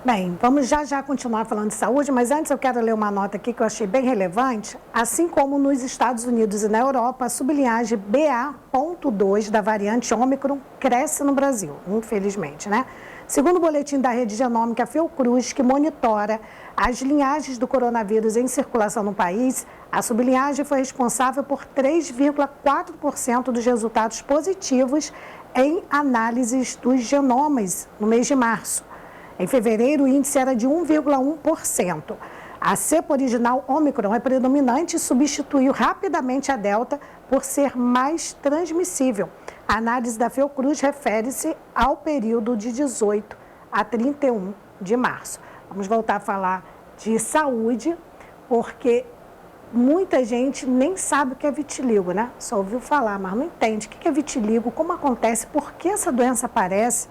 Bem, vamos já continuar falando de saúde, mas antes eu quero ler uma nota aqui que eu achei bem relevante. Assim como nos Estados Unidos e na Europa, a sublinhagem BA.2 da variante Ômicron cresce no Brasil, infelizmente, né? Segundo o boletim da Rede Genômica Fiocruz, que monitora as linhagens do coronavírus em circulação no país, a sublinhagem foi responsável por 3,4% dos resultados positivos em análises dos genomas no mês de março. Em fevereiro, o índice era de 1,1%. A cepa original Ômicron é predominante e substituiu rapidamente a Delta por ser mais transmissível. A análise da Fiocruz refere-se ao período de 18 a 31 de março. Vamos voltar a falar de saúde, porque muita gente nem sabe o que é vitiligo, né? Só ouviu falar, mas não entende o que é vitiligo, como acontece, por que essa doença aparece,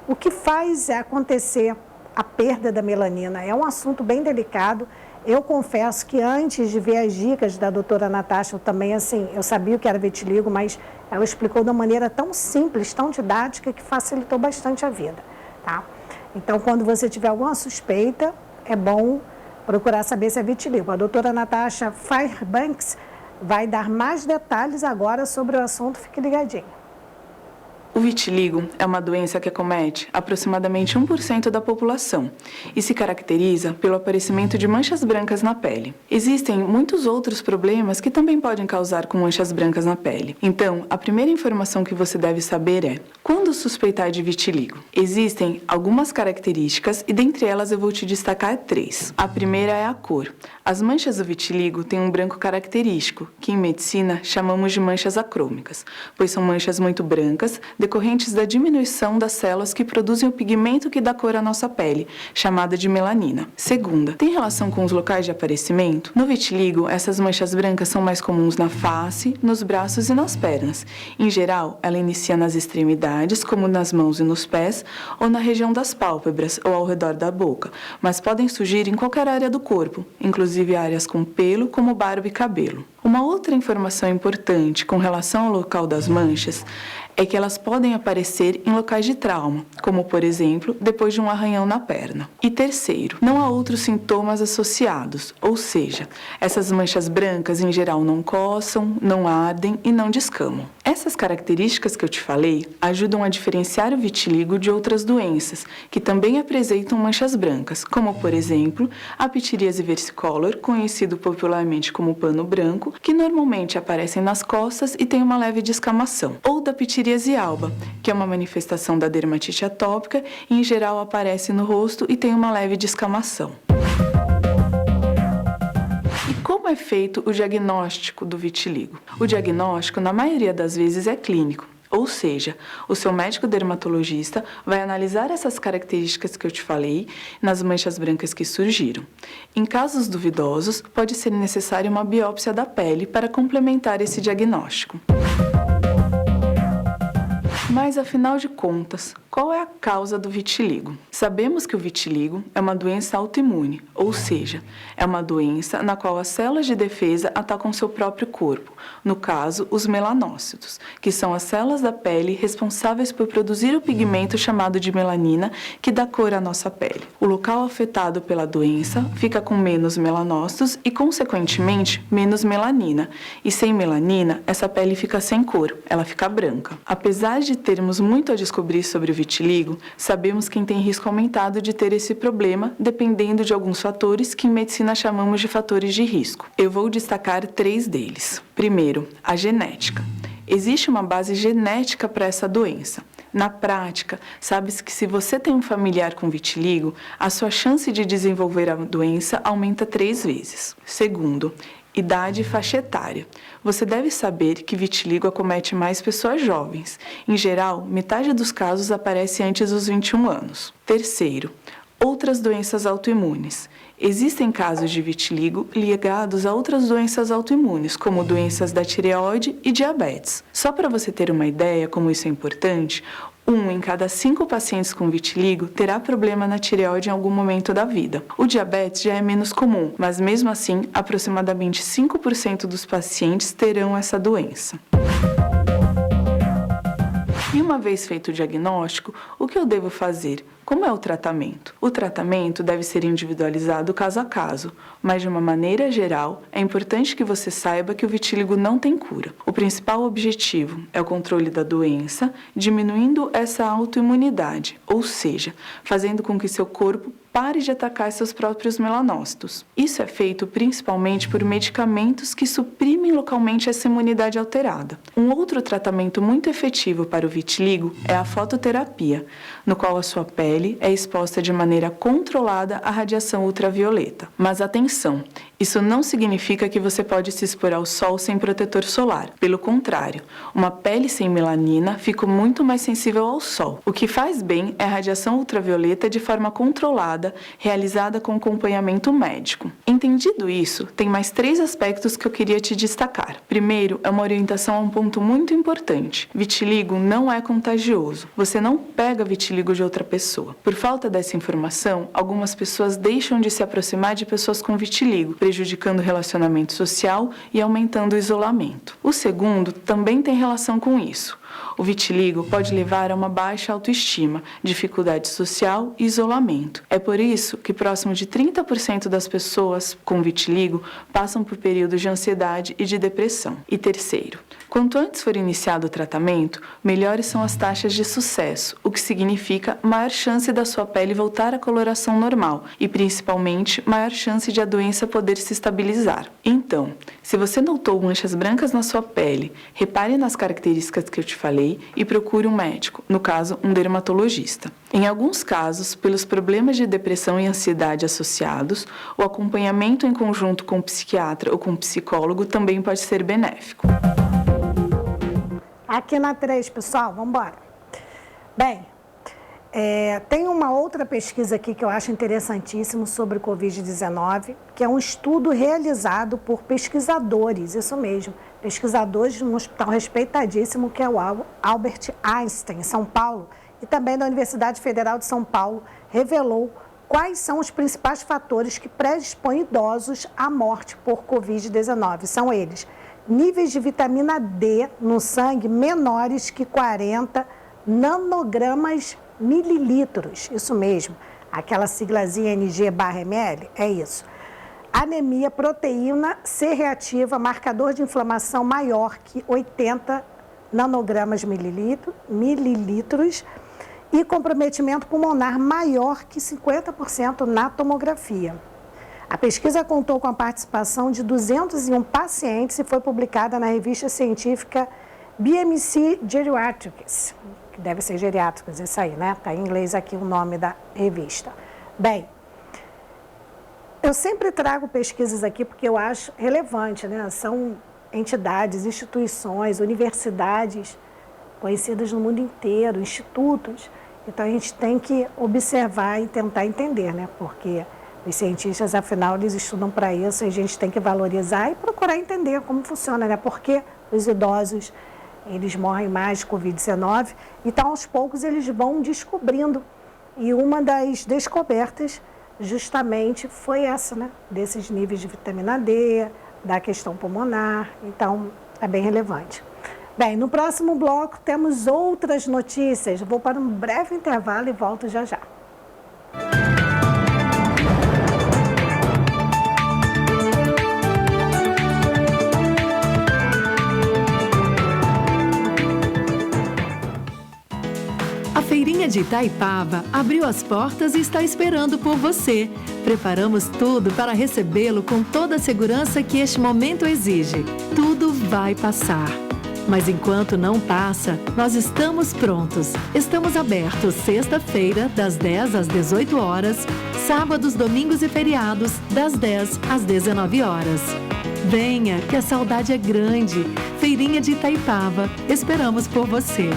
o que faz acontecer a perda da melanina. É um assunto bem delicado. Eu confesso que antes de ver as dicas da doutora Natasha, eu também, assim, eu sabia o que era vitiligo, mas ela explicou de uma maneira tão simples, tão didática, que facilitou bastante a vida, tá? Então, quando você tiver alguma suspeita, é bom procurar saber se é vitiligo. A doutora Natasha Fairbanks vai dar mais detalhes agora sobre o assunto, fique ligadinho. O vitiligo é uma doença que acomete aproximadamente 1% da população e se caracteriza pelo aparecimento de manchas brancas na pele. Existem muitos outros problemas que também podem causar com manchas brancas na pele. Então, a primeira informação que você deve saber é: quando suspeitar de vitiligo? Existem algumas características e dentre elas eu vou te destacar 3. A primeira é a cor. As manchas do vitiligo têm um branco característico, que em medicina chamamos de manchas acrômicas, pois são manchas muito brancas, decorrentes da diminuição das células que produzem o pigmento que dá cor à nossa pele, chamada de melanina. Segunda, tem relação com os locais de aparecimento? No vitiligo, essas manchas brancas são mais comuns na face, nos braços e nas pernas. Em geral, ela inicia nas extremidades, como nas mãos e nos pés, ou na região das pálpebras ou ao redor da boca, mas podem surgir em qualquer área do corpo, inclusive áreas com pelo, como barba e cabelo. Uma outra informação importante com relação ao local das manchas é que elas podem aparecer em locais de trauma, como, por exemplo, depois de um arranhão na perna. E terceiro, não há outros sintomas associados, ou seja, essas manchas brancas em geral não coçam, não ardem e não descamam. Essas características que eu te falei ajudam a diferenciar o vitiligo de outras doenças que também apresentam manchas brancas, como, por exemplo, a pitiríase versicolor, conhecido popularmente como pano branco, que normalmente aparecem nas costas e tem uma leve descamação, ou da pitiríase alba, que é uma manifestação da dermatite atópica e em geral aparece no rosto e tem uma leve descamação. E como é feito o diagnóstico do vitiligo? O diagnóstico, na maioria das vezes, é clínico. Ou seja, o seu médico dermatologista vai analisar essas características que eu te falei nas manchas brancas que surgiram. Em casos duvidosos, pode ser necessária uma biópsia da pele para complementar esse diagnóstico. Mas, afinal de contas, qual é a causa do vitiligo? Sabemos que o vitiligo é uma doença autoimune, ou seja, é uma doença na qual as células de defesa atacam seu próprio corpo, no caso, os melanócitos, que são as células da pele responsáveis por produzir o pigmento chamado de melanina, que dá cor à nossa pele. O local afetado pela doença fica com menos melanócitos e, consequentemente, menos melanina. E sem melanina, essa pele fica sem cor, ela fica branca. Apesar de termos muito a descobrir sobre o vitiligo, sabemos que tem risco aumentado de ter esse problema, dependendo de alguns fatores que em medicina chamamos de fatores de risco. Eu vou destacar 3 deles. Primeiro, a genética. Existe uma base genética para essa doença. Na prática, sabe-se que se você tem um familiar com vitiligo, a sua chance de desenvolver a doença aumenta 3 vezes. Segundo, idade e faixa etária. Você deve saber que vitiligo acomete mais pessoas jovens. Em geral, metade dos casos aparece antes dos 21 anos. Terceiro, outras doenças autoimunes. Existem casos de vitiligo ligados a outras doenças autoimunes, como doenças da tireoide e diabetes. Só para você ter uma ideia como isso é importante, 1 em cada 5 pacientes com vitiligo terá problema na tireoide em algum momento da vida. O diabetes já é menos comum, mas mesmo assim, aproximadamente 5% dos pacientes terão essa doença. E uma vez feito o diagnóstico, o que eu devo fazer? Como é o tratamento? O tratamento deve ser individualizado caso a caso, mas de uma maneira geral, é importante que você saiba que o vitiligo não tem cura. O principal objetivo é o controle da doença, diminuindo essa autoimunidade, ou seja, fazendo com que seu corpo pare de atacar seus próprios melanócitos. Isso é feito principalmente por medicamentos que suprimem localmente essa imunidade alterada. Um outro tratamento muito efetivo para o vitiligo é a fototerapia, no qual a sua pele é exposta de maneira controlada à radiação ultravioleta. Mas atenção, isso não significa que você pode se expor ao sol sem protetor solar. Pelo contrário, uma pele sem melanina fica muito mais sensível ao sol. O que faz bem é a radiação ultravioleta de forma controlada, realizada com acompanhamento médico. Entendido isso, tem mais 3 aspectos que eu queria te destacar. Primeiro, é uma orientação a um ponto muito importante. Vitiligo não é contagioso. Você não pega vitiligo de outra pessoa. Por falta dessa informação, algumas pessoas deixam de se aproximar de pessoas com vitiligo, prejudicando o relacionamento social e aumentando o isolamento. O segundo também tem relação com isso. O vitiligo pode levar a uma baixa autoestima, dificuldade social e isolamento. É por isso que próximo de 30% das pessoas com vitiligo passam por períodos de ansiedade e de depressão. E terceiro, quanto antes for iniciado o tratamento, melhores são as taxas de sucesso, o que significa maior chance da sua pele voltar à coloração normal e, principalmente, maior chance de a doença poder se estabilizar. Então, se você notou manchas brancas na sua pele, repare nas características que eu te falei e procure um médico, no caso, um dermatologista. Em alguns casos, pelos problemas de depressão e ansiedade associados, o acompanhamento em conjunto com um psiquiatra ou com um psicólogo também pode ser benéfico. Aqui na 3, pessoal, vamos embora. Bem, tem uma outra pesquisa aqui que eu acho interessantíssimo sobre o Covid-19, que é um estudo realizado por pesquisadores, isso mesmo, pesquisadores de um hospital respeitadíssimo, que é o Albert Einstein, em São Paulo, e também da Universidade Federal de São Paulo, revelou Quais são os principais fatores que predispõem idosos à morte por Covid-19? São eles: níveis de vitamina D no sangue menores que 40 nanogramas mililitros. Isso mesmo, aquela siglazinha NG/ml, é isso. Anemia, proteína C reativa, marcador de inflamação maior que 80 nanogramas mililitros e comprometimento pulmonar maior que 50% na tomografia. A pesquisa contou com a participação de 201 pacientes e foi publicada na revista científica BMC Geriatrics, que deve ser geriátricos, isso aí, né? Está em inglês aqui o nome da revista. Bem, eu sempre trago pesquisas aqui porque eu acho relevante, né? São entidades, instituições, universidades conhecidas no mundo inteiro, institutos. Então, a gente tem que observar e tentar entender, né? Porque os cientistas, afinal, eles estudam para isso e a gente tem que valorizar e procurar entender como funciona, né? Porque os idosos, eles morrem mais de Covid-19, então, aos poucos, eles vão descobrindo. E uma das descobertas, justamente, foi essa, né? Desses níveis de vitamina D, da questão pulmonar. Então, é bem relevante. Bem, no próximo bloco temos outras notícias. Vou para um breve intervalo e volto já já. A Feirinha de Itaipava abriu as portas e está esperando por você. Preparamos tudo para recebê-lo com toda a segurança que este momento exige. Tudo vai passar. Mas enquanto não passa, nós estamos prontos. Estamos abertos sexta-feira, das 10 às 18 horas, sábados, domingos e feriados, das 10 às 19 horas. Venha, que a saudade é grande. Feirinha de Itaipava, esperamos por você.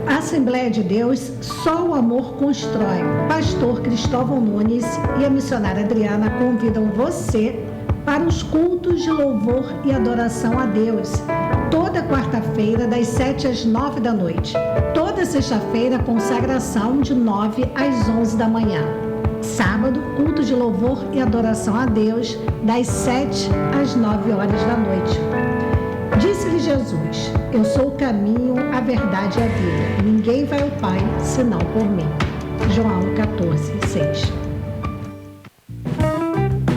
Assembleia de Deus, só o amor constrói. Pastor Cristóvão Nunes e a missionária Adriana convidam você para os cultos de louvor e adoração a Deus. Toda quarta-feira, das 7 às 9 da noite. Toda sexta-feira, consagração de 9 às 11 da manhã. Sábado, culto de louvor e adoração a Deus, das 7 às 9 horas da noite. Disse-lhe Jesus: eu sou o caminho, a verdade e a vida. Ninguém vai ao Pai, senão por mim. João 14:6.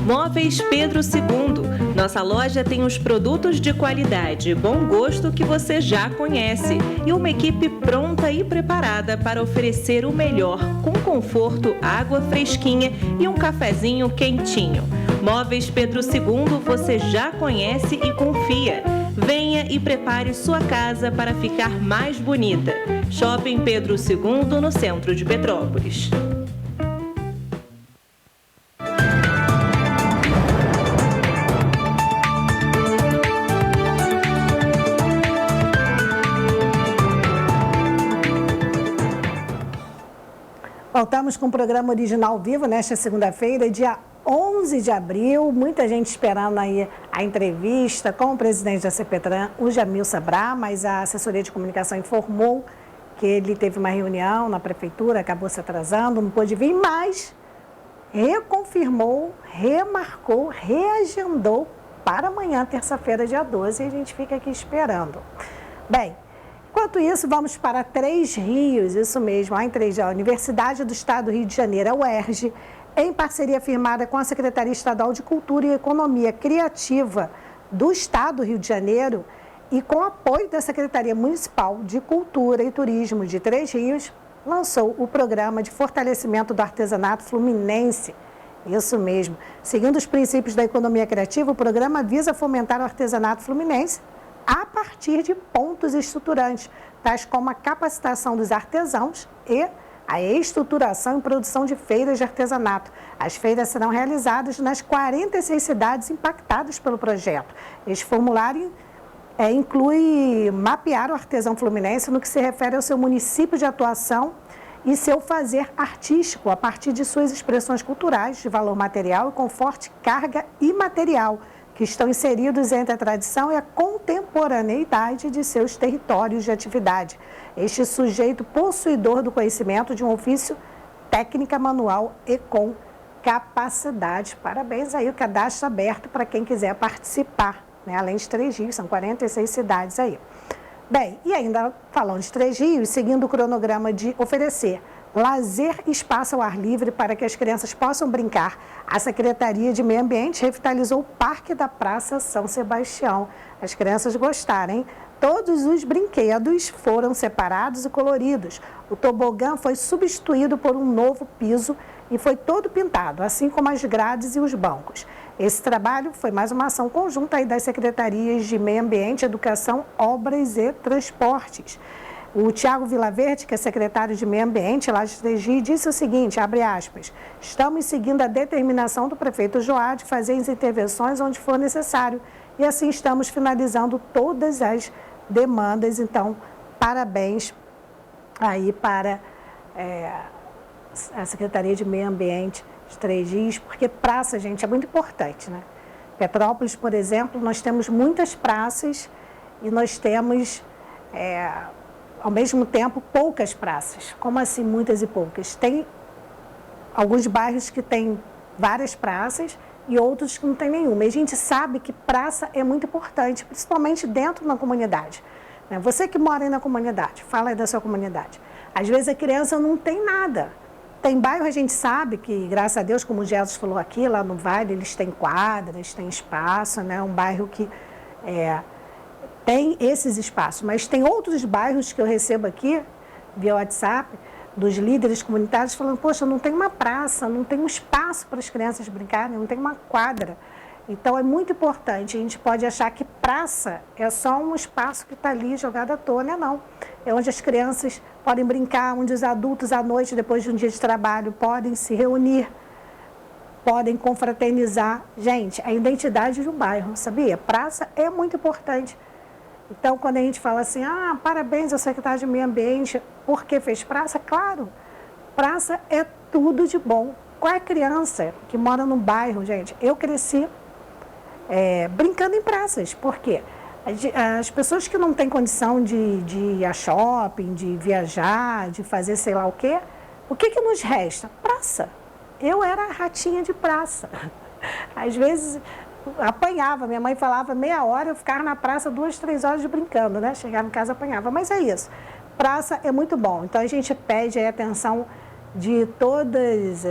Móveis Pedro II. Nossa loja tem os produtos de qualidade e bom gosto que você já conhece e uma equipe pronta e preparada para oferecer o melhor, com conforto, água fresquinha e um cafezinho quentinho. Móveis Pedro II você já conhece e confia. Venha e prepare sua casa para ficar mais bonita. Shopping Pedro II, no centro de Petrópolis. Voltamos com o programa Original Vivo nesta segunda-feira, dia 11 de abril. Muita gente esperando aí a entrevista com o presidente da CPTRAN, o Jamil Sabrá, mas a assessoria de comunicação informou que ele teve uma reunião na prefeitura, acabou se atrasando, não pôde vir, mas reconfirmou, remarcou, reagendou para amanhã, terça-feira, dia 12, e a gente fica aqui esperando. Bem, enquanto isso, vamos para Três Rios, isso mesmo, a Universidade do Estado do Rio de Janeiro, a UERJ, em parceria firmada com a Secretaria Estadual de Cultura e Economia Criativa do Estado do Rio de Janeiro e com apoio da Secretaria Municipal de Cultura e Turismo de Três Rios, lançou o Programa de Fortalecimento do Artesanato Fluminense. Isso mesmo. Seguindo os princípios da economia criativa, o programa visa fomentar o artesanato fluminense a partir de pontos estruturantes, tais como a capacitação dos artesãos e a estruturação e produção de feiras de artesanato. As feiras serão realizadas nas 46 cidades impactadas pelo projeto. Este formulário inclui mapear o artesão fluminense no que se refere ao seu município de atuação e seu fazer artístico a partir de suas expressões culturais de valor material e com forte carga imaterial, que estão inseridos entre a tradição e a contemporaneidade de seus territórios de atividade. este sujeito possuidor do conhecimento de um ofício técnica manual e com capacidade. Parabéns aí, o cadastro aberto para quem quiser participar, né? Além de Três Rios, são 46 cidades aí. Bem, e ainda falando de Três Rios, seguindo o cronograma de oferecer lazer e espaço ao ar livre para que as crianças possam brincar, a Secretaria de Meio Ambiente revitalizou o Parque da Praça São Sebastião. As crianças gostaram, hein? Todos os brinquedos foram separados e coloridos. O tobogã foi substituído por um novo piso e foi todo pintado, assim como as grades e os bancos. Esse trabalho foi mais uma ação conjunta aí das Secretarias de Meio Ambiente, Educação, Obras e Transportes. O Tiago Vilaverde, que é secretário de Meio Ambiente lá de Três Rios, disse o seguinte, abre aspas, estamos seguindo a determinação do prefeito Joá de fazer as intervenções onde for necessário e assim estamos finalizando todas as demandas. Então, parabéns aí para a Secretaria de Meio Ambiente de Três Rios, porque praça, gente, é muito importante, né? Petrópolis, por exemplo, nós temos muitas praças e nós temos... ao mesmo tempo, poucas praças. Como assim, muitas e poucas? Tem alguns bairros que têm várias praças e outros que não tem nenhuma. E a gente sabe que praça é muito importante, principalmente dentro da comunidade. Você que mora aí na comunidade, fala aí da sua comunidade. Às vezes a criança não tem nada. Tem bairro, a gente sabe que, graças a Deus, como o Jesus falou aqui, lá no Vale, eles têm quadras, têm espaço, né? Um bairro que... tem esses espaços, mas tem outros bairros que eu recebo aqui, via WhatsApp, dos líderes comunitários, falando, poxa, não tem uma praça, não tem um espaço para as crianças brincarem, não tem uma quadra. Então, é muito importante, a gente pode achar que praça é só um espaço que está ali jogado à toa, não. É onde as crianças podem brincar, onde os adultos à noite, depois de um dia de trabalho, podem se reunir, podem confraternizar. Gente, a identidade de um bairro, sabia? Praça é muito importante. Então, quando a gente fala assim, parabéns ao secretário de Meio Ambiente, porque fez praça? Claro, praça é tudo de bom. Qual é a criança que mora no bairro, gente? Eu cresci brincando em praças, porque as pessoas que não têm condição de ir a shopping, de viajar, de fazer sei lá o quê, o que nos resta? Praça. Eu era a ratinha de praça. Às vezes... apanhava, minha mãe falava meia hora, eu ficava na praça 2, 3 horas brincando, né? Chegava em casa, apanhava, mas é isso. Praça é muito bom, então a gente pede a atenção de todas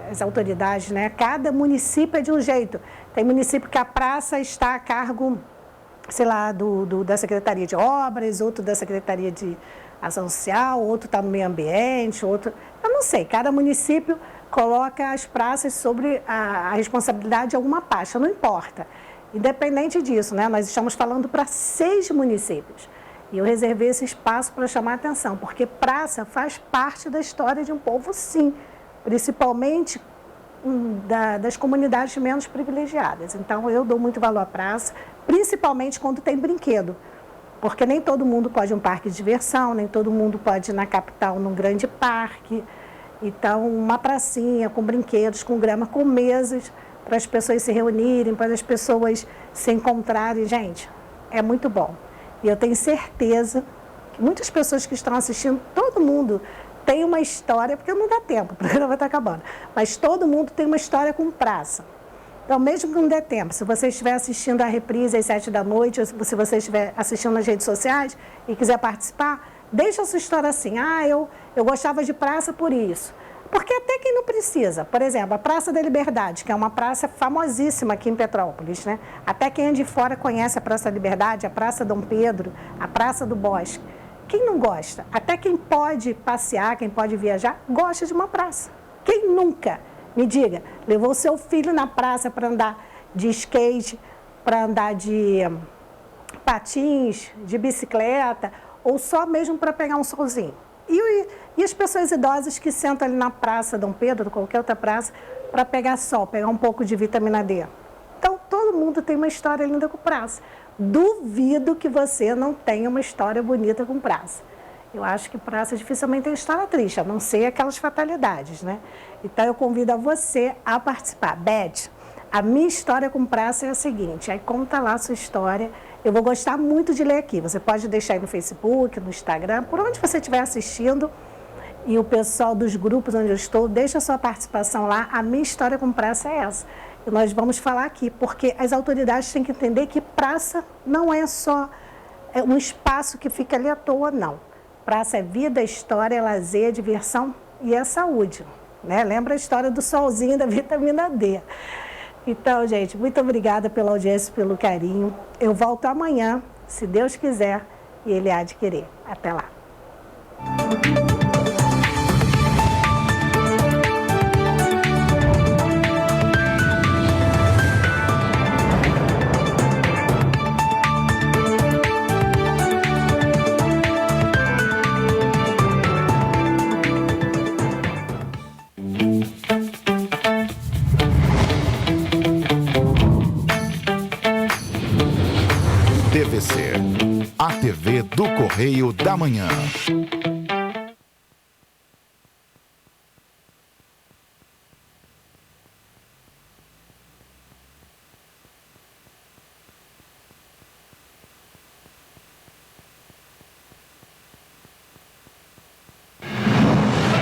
as autoridades, né? Cada município é de um jeito. Tem município que a praça está a cargo, sei lá, da Secretaria de Obras, outro da Secretaria de Ação Social, outro está no Meio Ambiente, outro... eu não sei, cada município coloca as praças sobre a responsabilidade de alguma pasta, não importa. Independente disso, né? Nós estamos falando para 6 municípios. E eu reservei esse espaço para chamar a atenção, porque praça faz parte da história de um povo, sim, principalmente das comunidades menos privilegiadas. Então, eu dou muito valor à praça, principalmente quando tem brinquedo, porque nem todo mundo pode ir a um parque de diversão, nem todo mundo pode ir na capital num grande parque. Então, uma pracinha com brinquedos, com grama, com mesas, para as pessoas se reunirem, para as pessoas se encontrarem. Gente, é muito bom. E eu tenho certeza que muitas pessoas que estão assistindo, todo mundo tem uma história, porque não dá tempo, o programa está acabando, mas todo mundo tem uma história com praça. Então, mesmo que não der tempo, se você estiver assistindo a reprise às 7 da noite, ou se você estiver assistindo nas redes sociais e quiser participar, deixa a sua história assim, eu gostava de praça por isso. Porque até quem não precisa, por exemplo, a Praça da Liberdade, que é uma praça famosíssima aqui em Petrópolis, né? Até quem é de fora conhece a Praça da Liberdade, a Praça Dom Pedro, a Praça do Bosque. Quem não gosta? Até quem pode passear, quem pode viajar, gosta de uma praça. Quem nunca, me diga, levou seu filho na praça para andar de skate, para andar de patins, de bicicleta, ou só mesmo para pegar um solzinho? E as pessoas idosas que sentam ali na Praça Dom Pedro, qualquer outra praça, para pegar sol, pegar um pouco de vitamina D. Então, todo mundo tem uma história linda com praça. Duvido que você não tenha uma história bonita com praça. Eu acho que praça dificilmente tem história triste, a não ser aquelas fatalidades, né? Então, eu convido a você a participar. Beth, a minha história com praça é a seguinte, aí conta lá a sua história Eu vou gostar muito de ler aqui. Você pode deixar aí no Facebook, no Instagram, por onde você estiver assistindo. E o pessoal dos grupos onde eu estou, deixa a sua participação lá. A minha história com praça é essa. E nós vamos falar aqui, porque as autoridades têm que entender que praça não é só um espaço que fica ali à toa, não. Praça é vida, história, é lazer, é diversão e é saúde. Né? Lembra a história do solzinho da vitamina D. Então, gente, muito obrigada pela audiência, pelo carinho. Eu volto amanhã, se Deus quiser, e Ele há de querer. Até lá. DVC, a TV do Correio da Manhã.